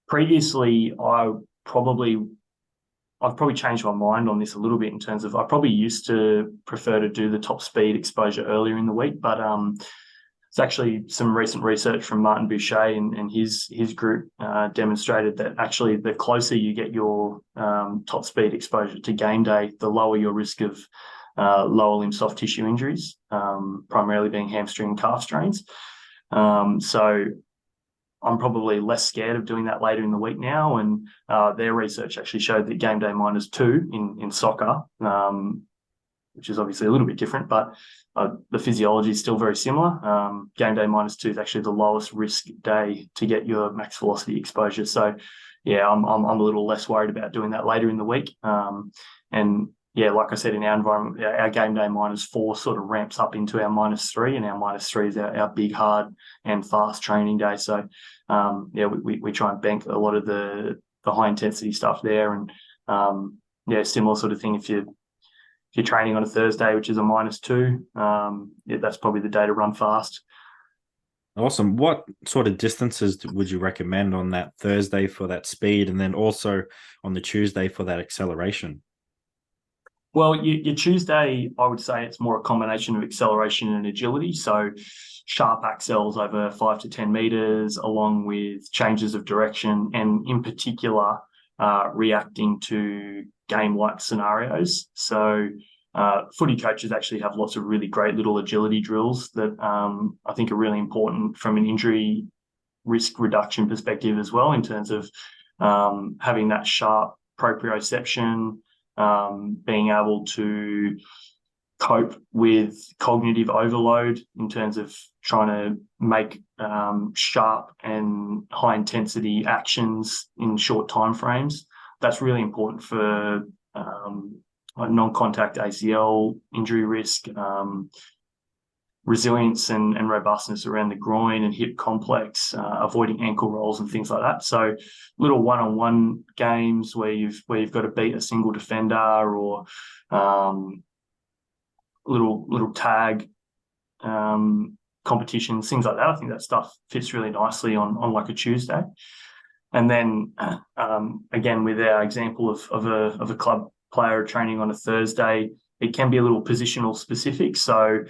S2: Previously, I've probably changed my mind on this a little bit in terms of I probably used to prefer to do the top speed exposure earlier in the week, but it's actually some recent research from Martin Boucher and his group demonstrated that actually the closer you get your top speed exposure to game day, the lower your risk of lower limb soft tissue injuries, primarily being hamstring and calf strains. So I'm probably less scared of doing that later in the week now. And their research actually showed that game day -2 in soccer, which is obviously a little bit different, but the physiology is still very similar. Game day -2 is actually the lowest risk day to get your max velocity exposure. So yeah, I'm a little less worried about doing that later in the week. And yeah, like I said, in our environment, our game day -4 sort of ramps up into our -3, and our -3 is our big, hard and fast training day. So yeah, we try and bank a lot of the high intensity stuff there. And yeah, similar sort of thing if you're training on a Thursday, which is a -2, yeah, that's probably the day to run fast.
S1: Awesome. What sort of distances would you recommend on that Thursday for that speed, and then also on the Tuesday for that acceleration?
S2: Well, your Tuesday, I would say it's more a combination of acceleration and agility. So sharp accels over 5 to 10 meters, along with changes of direction, and in particular, reacting to game-like scenarios. So footy coaches actually have lots of really great little agility drills that I think are really important from an injury risk reduction perspective as well, in terms of having that sharp proprioception, being able to cope with cognitive overload in terms of trying to make sharp and high intensity actions in short time frames. That's really important for non-contact ACL injury risk, resilience and robustness around the groin and hip complex, avoiding ankle rolls and things like that. So little one-on-one games where you've got to beat a single defender, or little tag competitions, things like that. I think that stuff fits really nicely on like a Tuesday. And then again, with our example of a club player training on a Thursday, it can be a little positional specific. So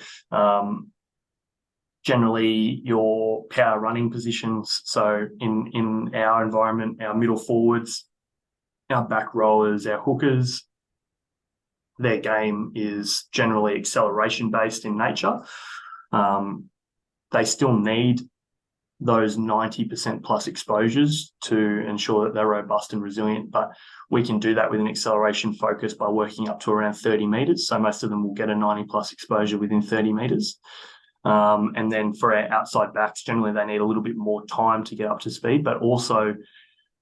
S2: generally your power running positions. So in our environment, our middle forwards, our back rowers, our hookers, their game is generally acceleration based in nature. They still need those 90% plus exposures to ensure that they're robust and resilient, but we can do that with an acceleration focus by working up to around 30 meters. So most of them will get a 90 plus exposure within 30 meters. And then for our outside backs, generally they need a little bit more time to get up to speed, but also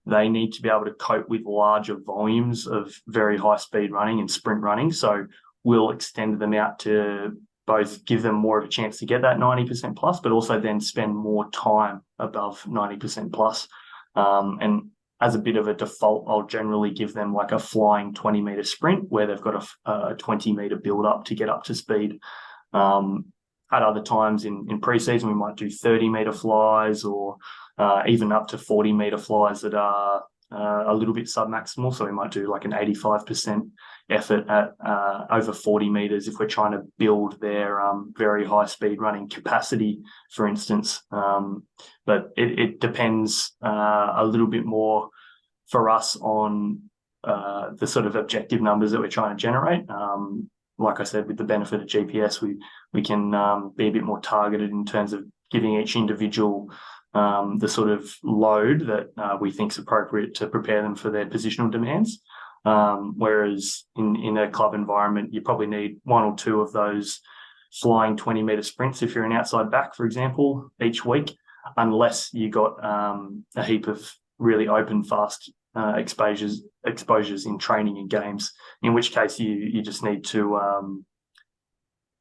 S2: they need to be able to cope with larger volumes of very high speed running and sprint running. So we'll extend them out to both give them more of a chance to get that 90% plus, but also then spend more time above 90% plus. And as a bit of a default, I'll generally give them like a flying 20-meter sprint where they've got a 20-meter build up to get up to speed. At other times in pre-season, we might do 30-meter flies, or even up to 40-meter flies that are a little bit submaximal. So we might do like an 85% effort at over 40 meters if we're trying to build their very high speed running capacity, for instance. But it depends a little bit more for us on the sort of objective numbers that we're trying to generate. Like I said, with the benefit of GPS, we can be a bit more targeted in terms of giving each individual the sort of load that we think is appropriate to prepare them for their positional demands. Whereas in a club environment, you probably need one or two of those flying 20-meter sprints if you're an outside back, for example, each week, unless you got a heap of really open, fast exposures in training and games, in which case you just need to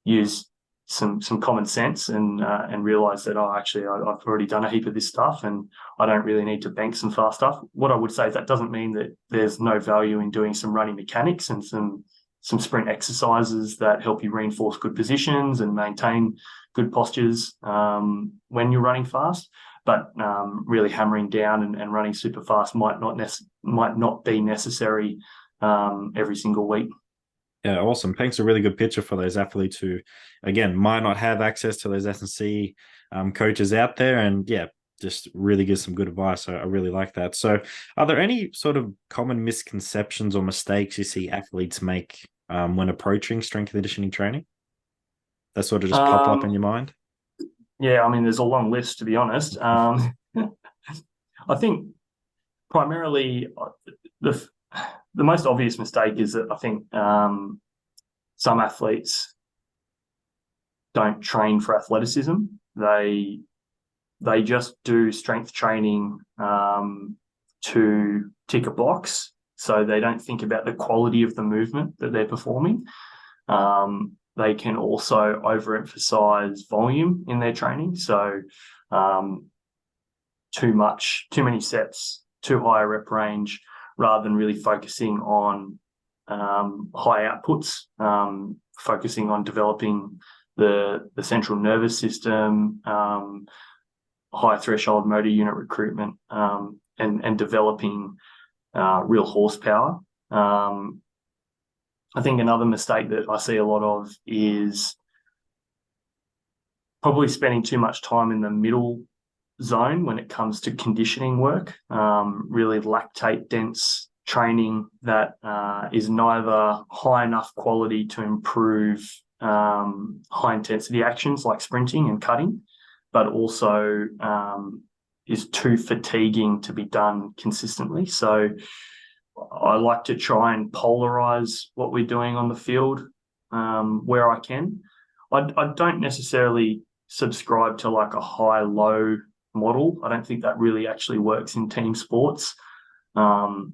S2: use some common sense and realize that, actually I've already done a heap of this stuff and I don't really need to bank some fast stuff. What I would say is that doesn't mean that there's no value in doing some running mechanics and some sprint exercises that help you reinforce good positions and maintain good postures when you're running fast. But really hammering down and running super fast might not be necessary every single week.
S1: Yeah, awesome. Paints a really good picture for those athletes who, again, might not have access to those SNC coaches out there. And yeah, just really gives some good advice. I really like that. So are there any sort of common misconceptions or mistakes you see athletes make when approaching strength and conditioning training that sort of just pop up in your mind?
S2: Yeah, I mean, there's a long list, to be honest. I think primarily the most obvious mistake is that I think some athletes don't train for athleticism. They just do strength training to tick a box. So they don't think about the quality of the movement that they're performing. They can also overemphasize volume in their training. So too many sets, too high a rep range, rather than really focusing on high outputs, focusing on developing the central nervous system, high threshold motor unit recruitment, and developing real horsepower. I think another mistake that I see a lot of is probably spending too much time in the middle zone when it comes to conditioning work, really lactate dense training that is neither high enough quality to improve high intensity actions like sprinting and cutting, but also is too fatiguing to be done consistently. So I like to try and polarize what we're doing on the field where I can. I don't necessarily subscribe to like a high-low model. I don't think that really actually works in team sports. And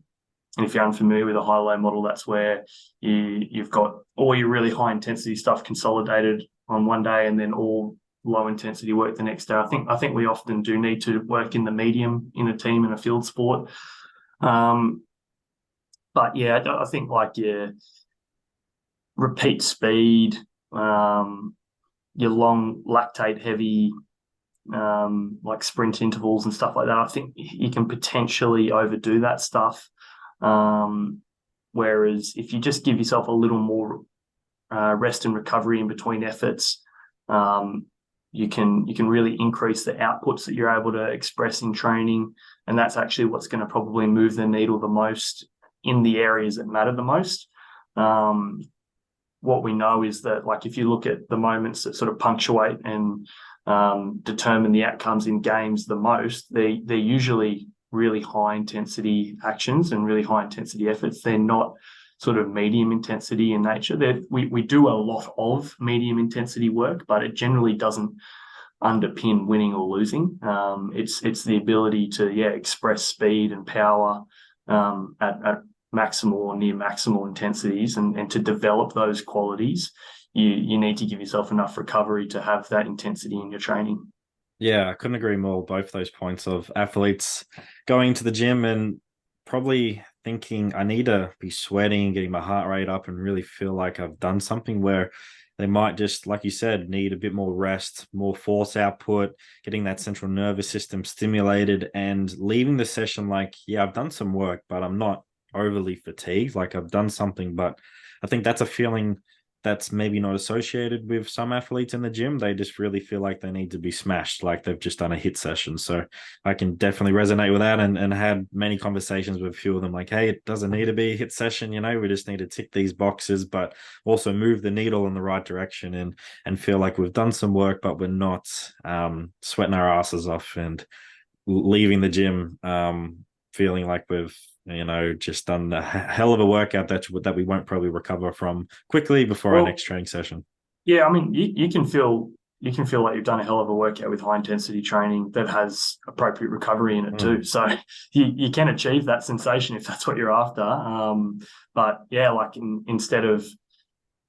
S2: if you're unfamiliar with a high-low model, that's where you've got all your really high-intensity stuff consolidated on one day and then all low-intensity work the next day. I think we often do need to work in the medium in a team in a field sport. But yeah, I think like your repeat speed, your long lactate heavy, like sprint intervals and stuff like that, I think you can potentially overdo that stuff. Whereas if you just give yourself a little more rest and recovery in between efforts, you can really increase the outputs that you're able to express in training. And that's actually what's going to probably move the needle the most in the areas that matter the most. What we know is that, like, if you look at the moments that sort of punctuate and determine the outcomes in games the most, they're usually really high intensity actions and really high intensity efforts. They're not sort of medium intensity in nature. We do a lot of medium intensity work, but it generally doesn't underpin winning or losing. It's the ability to express speed and power at maximal or near maximal intensities, and to develop those qualities, you need to give yourself enough recovery to have that intensity in your training.
S1: Yeah, I couldn't agree more. Both those points of athletes going to the gym and probably thinking I need to be sweating, getting my heart rate up, and really feel like I've done something where they might just, like you said, need a bit more rest, more force output, getting that central nervous system stimulated, and leaving the session like, yeah, I've done some work, but I'm not overly fatigued. Like I've done something, but I think that's a feeling that's maybe not associated with some athletes in the gym. They just really feel like they need to be smashed, like they've just done a hit session. So I can definitely resonate with that, and had many conversations with a few of them like, hey, it doesn't need to be a hit session, we just need to tick these boxes, but also move the needle in the right direction, and feel like we've done some work, but we're not sweating our asses off and leaving the gym feeling like we've just done a hell of a workout that we won't probably recover from quickly before our
S2: Well,
S1: next training session.
S2: yeah, I mean, you can feel like you've done a hell of a workout with high intensity training that has appropriate recovery in it too.
S1: Mm.
S2: So you can achieve that sensation if that's what you're after. But yeah, like instead of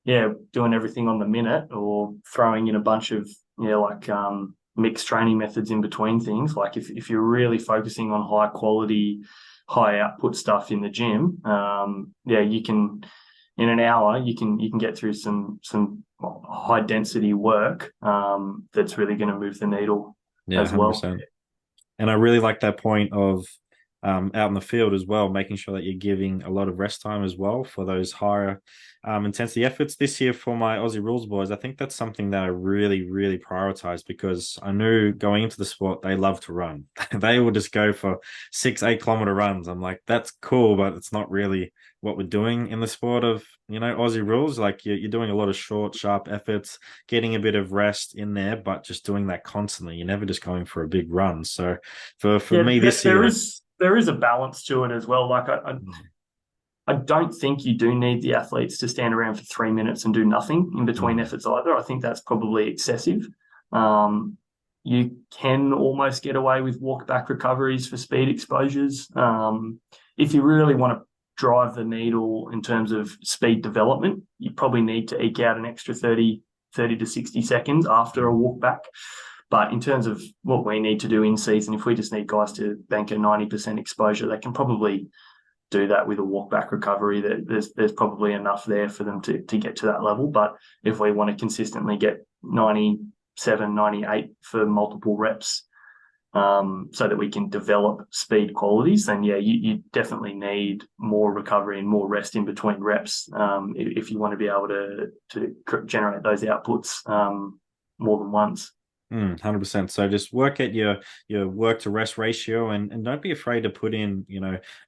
S2: doing everything on the minute or throwing in a bunch of mixed training methods in between things, like if you're really focusing on high quality, high output stuff in the gym, you can in an hour you can get through some high density work that's really going to move the needle
S1: Yeah,
S2: as well.
S1: 100%. And I really like that point of out in the field as well, making sure that you're giving a lot of rest time as well for those higher intensity efforts. This year for my Aussie Rules boys, I think that's something that I really, really prioritize, because I knew going into the sport, they love to run. They will just go for 6, 8 kilometer runs. I'm like, that's cool, but it's not really what we're doing in the sport of, Aussie Rules. Like you're doing a lot of short, sharp efforts, getting a bit of rest in there, but just doing that constantly. You're never just going for a big run. So for
S2: Yeah,
S1: me
S2: there,
S1: this
S2: there
S1: year.
S2: is there is a balance to it as well. Like I don't think you do need the athletes to stand around for 3 minutes and do nothing in between
S1: Mm,
S2: efforts either. I think that's probably excessive. You can almost get away with walk back recoveries for speed exposures. If you really want to drive the needle in terms of speed development, you probably need to eke out an extra 30 to 60 seconds after a
S1: mm.
S2: walk back. But in terms of what we need to do in season, if we just need guys to bank a 90% exposure, they can probably do that with a walk back recovery. There's probably enough there for them to get to that level. But if we want to consistently get 97, 98 for multiple reps, so that we can develop speed qualities, then you definitely need more recovery and more rest in between reps if you want to be able to generate those outputs more than once.
S1: 100%. So just work at your work to rest ratio, and don't be afraid to put in,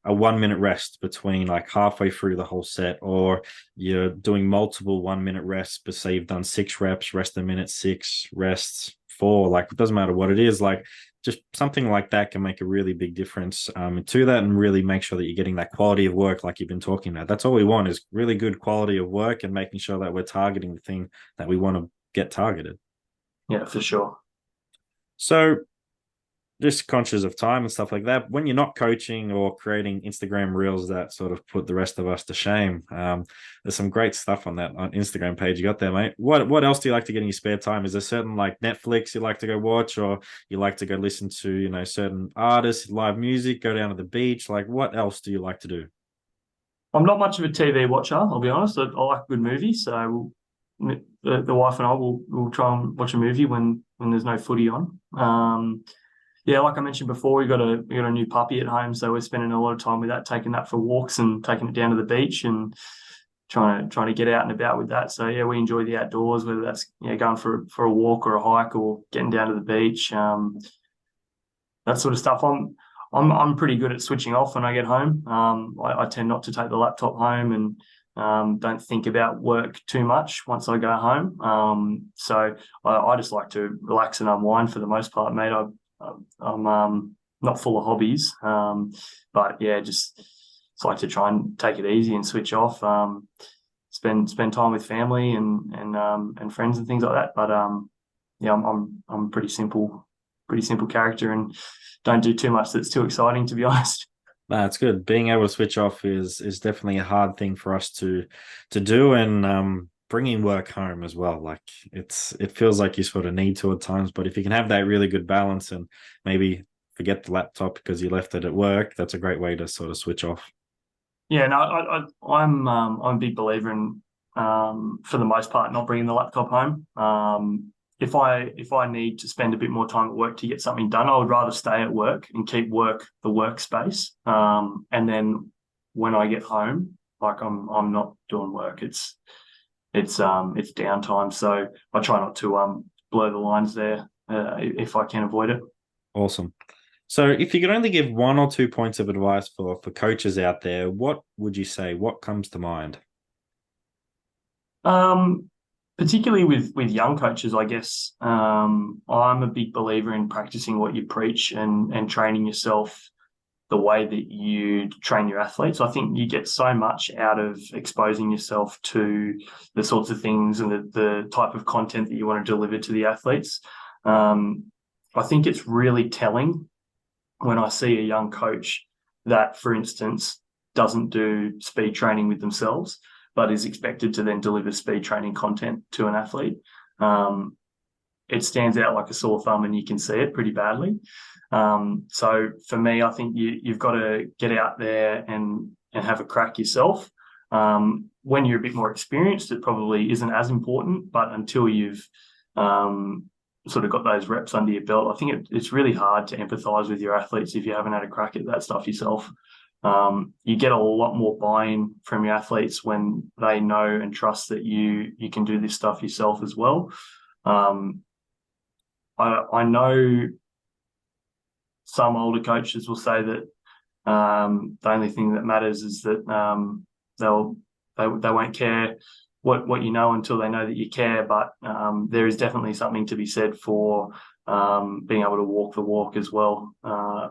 S1: a 1 minute rest between, like halfway through the whole set, or you're doing multiple 1 minute rests, but say you've done 6 reps, rest a minute, six rests, four, like it doesn't matter what it is, like just something like that can make a really big difference to that, and really make sure that you're getting that quality of work like you've been talking about. That's all we want, is really good quality of work, and making sure that we're targeting the thing that we want to get targeted.
S2: Yeah, for sure.
S1: So just conscious of time and stuff like that. When you're not coaching or creating Instagram reels that sort of put the rest of us to shame, there's some great stuff on that on Instagram page you got there, mate. What else do you like to get in your spare time? Is there certain like Netflix you like to go watch, or you like to go listen to, certain artists, live music, go down to the beach? Like what else do you like to do?
S2: I'm not much of a TV watcher, I'll be honest. I like a good movie, so the wife and I will try and watch a movie when there's no footy on. Yeah, like I mentioned before, we got a new puppy at home, so we're spending a lot of time with that, taking that for walks and taking it down to the beach and trying to get out and about with that. So yeah, we enjoy the outdoors, whether that's going for a walk or a hike or getting down to the beach, that sort of stuff. I'm pretty good at switching off when I get home. I tend not to take the laptop home and don't think about work too much once I go home. So I just like to relax and unwind for the most part, mate. I'm not full of hobbies, but yeah, just like to try and take it easy and switch off. Spend time with family and friends and things like that. But yeah, I'm pretty simple character and don't do too much that's too exciting, to be honest.
S1: That's good. Being able to switch off is definitely a hard thing for us to do, and bringing work home as well. Like it feels like you sort of need to at times, but if you can have that really good balance, and maybe forget the laptop because you left it at work, that's a great way to sort of switch off.
S2: Yeah, no, I'm a big believer in, for the most part, not bringing the laptop home. If I need to spend a bit more time at work to get something done, I would rather stay at work and keep work the workspace. And then when I get home, like I'm not doing work. It's downtime. So I try not to blur the lines there if I can avoid it.
S1: Awesome. So if you could only give 1 or 2 points of advice for coaches out there, what would you say? What comes to mind?
S2: Um, Particularly with young coaches, I guess I'm a big believer in practicing what you preach and training yourself the way that you train your athletes. I think you get so much out of exposing yourself to the sorts of things and the type of content that you want to deliver to the athletes. I think it's really telling when I see a young coach that, for instance, doesn't do speed training with themselves, but is expected to then deliver speed training content to an athlete. Um, it stands out like a sore thumb, and you can see it pretty badly. So for me, I think you've got to get out there and have a crack yourself. When you're a bit more experienced, it probably isn't as important, but until you've sort of got those reps under your belt, I think it's really hard to empathize with your athletes if you haven't had a crack at that stuff yourself. You get a lot more buy-in from your athletes when they know and trust that you can do this stuff yourself as well. I know some older coaches will say that the only thing that matters is that they won't care what you know until they know that you care. But there is definitely something to be said for being able to walk the walk as well,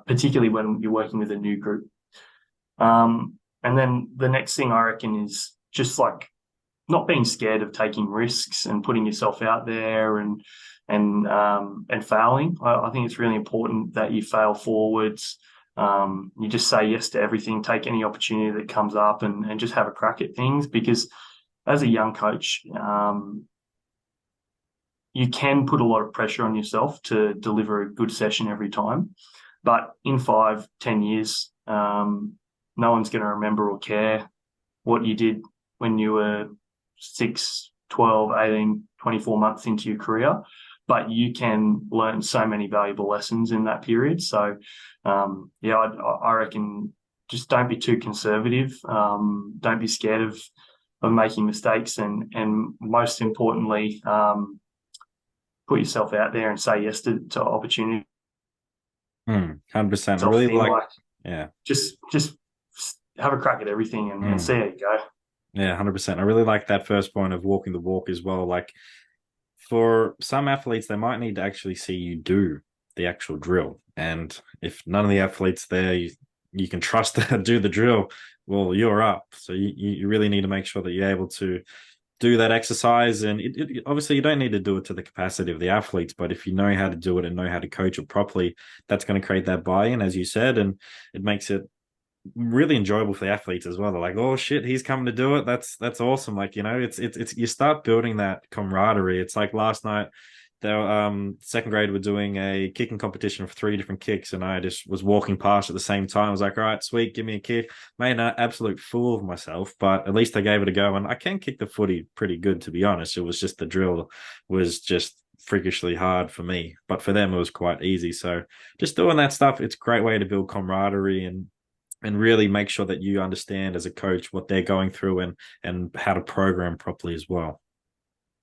S2: particularly when you're working with a new group. And then the next thing I reckon is just like not being scared of taking risks and putting yourself out there and failing. I think it's really important that you fail forwards. You just say yes to everything, take any opportunity that comes up, and just have a crack at things. Because as a young coach, you can put a lot of pressure on yourself to deliver a good session every time. But in 5-10 years, no one's going to remember or care what you did when you were 6, 12, 18, 24 months into your career. But you can learn so many valuable lessons in that period. So, I reckon just don't be too conservative. Don't be scared of making mistakes, and most importantly, put yourself out there and say yes to opportunity.
S1: 100%. I really like, yeah.
S2: Just have a crack at everything and see how you go.
S1: Yeah, 100%. I really like that first point of walking the walk as well. Like for some athletes, they might need to actually see you do the actual drill. And if none of the athletes there you can trust to do the drill, well, you're up. So you really need to make sure that you're able to do that exercise. And obviously, you don't need to do it to the capacity of the athletes, but if you know how to do it and know how to coach it properly, that's going to create that buy-in, as you said, and it makes it really enjoyable for the athletes as well. They're like, oh shit, he's coming to do it. That's awesome. Like, it's you start building that camaraderie. It's like last night, the second grade were doing a kicking competition for 3 different kicks, and I just was walking past at the same time. I was like, all right, sweet, give me a kick. Made an absolute fool of myself, but at least I gave it a go, and I can kick the footy pretty good, to be honest. It was just the drill was just freakishly hard for me, but for them it was quite easy. So just doing that stuff, it's a great way to build camaraderie and really make sure that you understand as a coach what they're going through and how to program properly as well.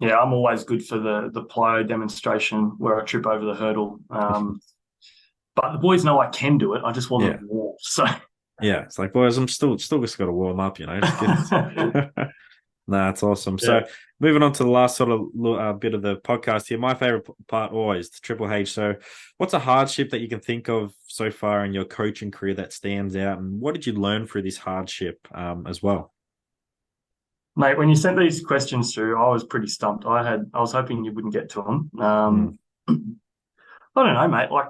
S2: Yeah, I'm always good for the plyo demonstration where I trip over the hurdle. But the boys know I can do it. I just wasn't warm. So
S1: yeah, it's like, boys, I'm still just got to warm up, Just get Nah, it's awesome.
S2: Yeah.
S1: So moving on to the last sort of bit of the podcast here, my favorite part always the Triple H. So what's a hardship that you can think of so far in your coaching career that stands out, and what did you learn through this hardship as well?
S2: Mate, when you sent these questions through, I was pretty stumped. I was hoping you wouldn't get to them. I don't know, mate. Like,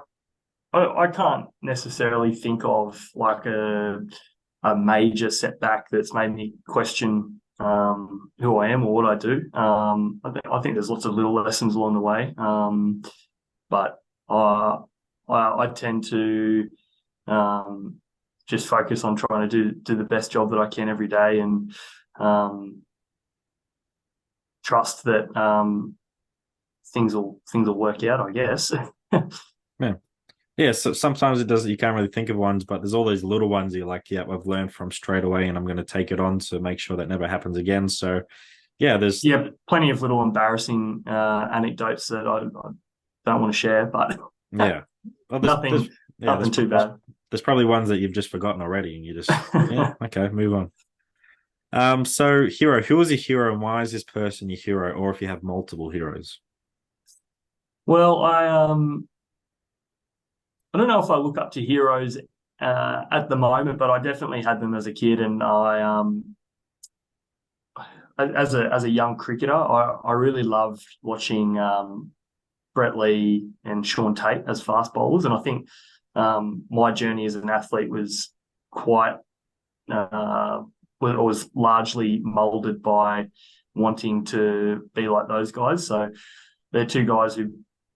S2: I can't necessarily think of like a major setback that's made me question who I am or what I do. I think there's lots of little lessons along the way. But I tend to um, just focus on trying to do the best job that I can every day, and um, trust that things will work out, I guess.
S1: Yeah. Yeah, so sometimes it does. You can't really think of ones, but there's all these little ones you're like, yeah, I've learned from straight away, and I'm going to take it on to make sure that never happens again. So, yeah, there's
S2: Yeah, plenty of little embarrassing anecdotes that I don't want to share, but
S1: yeah, well, there's
S2: nothing
S1: yeah,
S2: nothing too bad.
S1: there's probably ones that you've just forgotten already, and you just yeah, okay, move on. So hero, who is your hero, and why is this person your hero, or if you have multiple heroes?
S2: Well, I don't know if I look up to heroes at the moment, but I definitely had them as a kid, and as a young cricketer, I really loved watching Brett Lee and Sean Tate as fast bowlers, and I think my journey as an athlete was quite was largely molded by wanting to be like those guys. So they're two guys who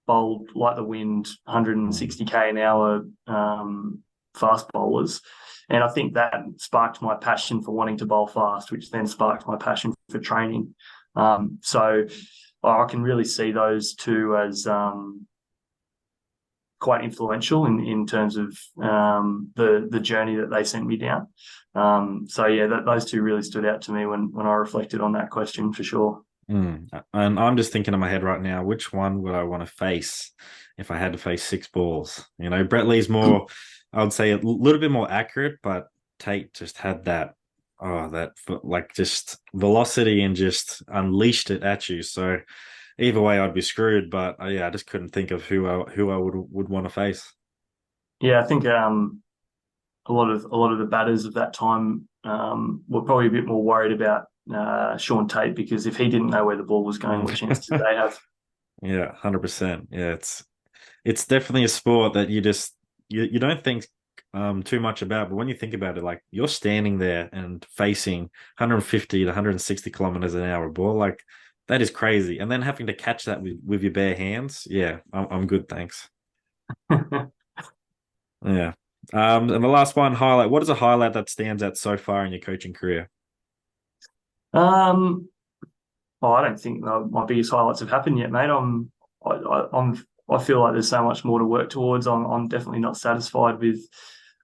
S2: bowled like the wind, 160k an hour fast bowlers. And I think that sparked my passion for wanting to bowl fast, which then sparked my passion for training. So I can really see those two as quite influential in terms of the journey that they sent me down. So yeah, those two really stood out to me when I reflected on that question for sure.
S1: Mm. And I'm just thinking in my head right now, which one would I want to face if I had to face six balls? You know, Brett Lee's more, I would say, a little bit more accurate, but Tate just had that, oh, that like just velocity and just unleashed it at you. So either way, I'd be screwed. But yeah, I just couldn't think of who I would want to face.
S2: Yeah, I think a lot of the batters of that time were probably a bit more worried about Sean Tate, because if he didn't know where the ball was going, what chance did they have?
S1: Yeah, 100%. Yeah, it's definitely a sport that you don't think too much about, but when you think about it, like you're standing there and facing 150 to 160 kilometers an hour ball, like that is crazy. And then having to catch that with your bare hands, yeah, I'm good, thanks. Yeah. And the last one, highlight. What is a highlight that stands out so far in your coaching career?
S2: um, I don't think my biggest highlights have happened yet, mate. I feel like there's so much more to work towards. I'm definitely not satisfied with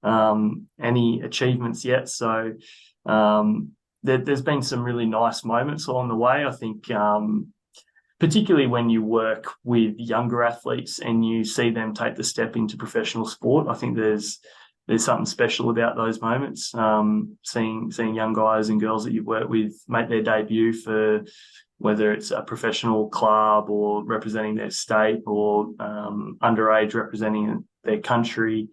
S2: any achievements yet. So there's been some really nice moments along the way. I think particularly when you work with younger athletes and you see them take the step into professional sport, I think there's something special about those moments. Seeing young guys and girls that you've worked with make their debut for whether it's a professional club or representing their state, or underage representing their country,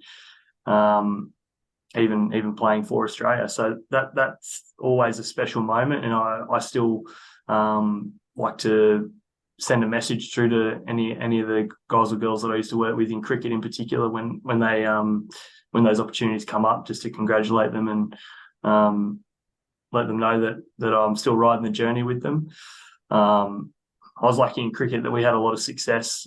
S2: even playing for Australia. So that's always a special moment, and I still like to send a message through to any of the guys or girls that I used to work with in cricket in particular when those opportunities come up, just to congratulate them and let them know that I'm still riding the journey with them. I was lucky in cricket that we had a lot of success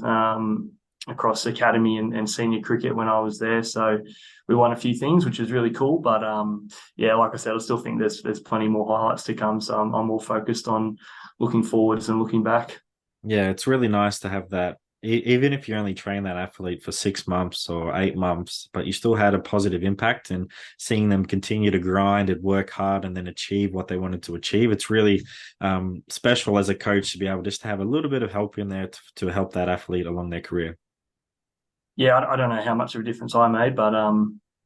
S2: across academy and senior cricket when I was there. So we won a few things, which is really cool. But yeah, like I said, I still think there's plenty more highlights to come. So I'm more focused on looking forwards and looking back.
S1: Yeah, it's really nice to have that. Even if you only train that athlete for 6 months or 8 months, but you still had a positive impact, and seeing them continue to grind and work hard and then achieve what they wanted to achieve. It's really special as a coach to be able just to have a little bit of help in there to help that athlete along their career.
S2: Yeah, I don't know how much of a difference I made, but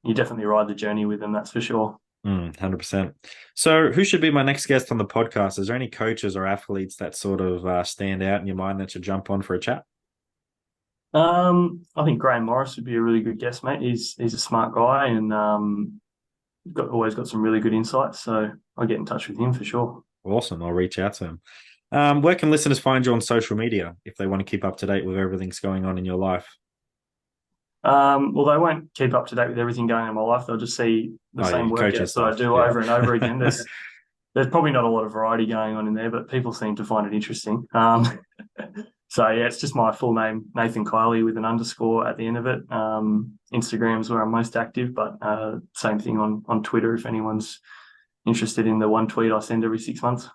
S2: you definitely ride the journey with them, that's for sure.
S1: 100%. So, who should be my next guest on the podcast? Is there any coaches or athletes that sort of stand out in your mind that should jump on for a chat?
S2: I think Graham Morris would be a really good guest, mate. He's a smart guy, and always got some really good insights. So I'll get in touch with him for sure.
S1: Awesome. I'll reach out to him. Where can listeners find you on social media if they want to keep up to date with everything's going on in your life?
S2: Well, they won't keep up to date with everything going on in my life. They'll just see the
S1: Oh,
S2: same
S1: yeah, coaching
S2: workouts that I
S1: stuff.
S2: do
S1: Yeah.
S2: over and over again. There's probably not a lot of variety going on in there, but people seem to find it interesting. So yeah, it's just my full name, Nathan Kiely, with an underscore at the end of it. Instagram's where I'm most active, but same thing on Twitter if anyone's interested in the one tweet I send every 6 months.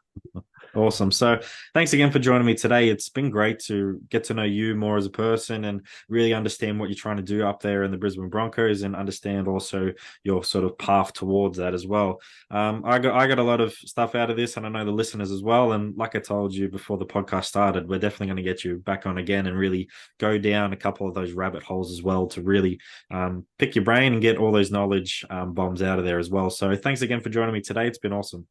S1: Awesome. So thanks again for joining me today. It's been great to get to know you more as a person and really understand what you're trying to do up there in the Brisbane Broncos and understand also your sort of path towards that as well. I got a lot of stuff out of this, and I know the listeners as well. And like I told you before the podcast started, we're definitely going to get you back on again and really go down a couple of those rabbit holes as well to really pick your brain and get all those knowledge bombs out of there as well. So thanks again for joining me today. It's been awesome.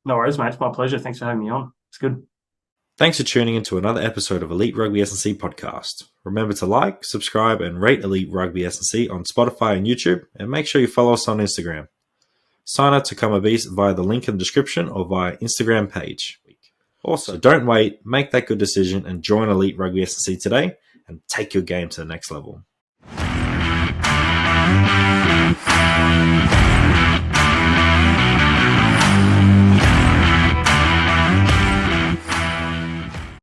S2: No worries, mate. It's my pleasure. Thanks for having me on. It's good.
S1: Thanks for tuning into another episode of Elite Rugby SandC podcast. Remember to like, subscribe, and rate Elite Rugby SandC on Spotify and YouTube, and make sure you follow us on Instagram. Sign up to become a beast via the link in the description or via Instagram page. Also, don't wait, make that good decision and join Elite Rugby SandC today and take your game to the next level.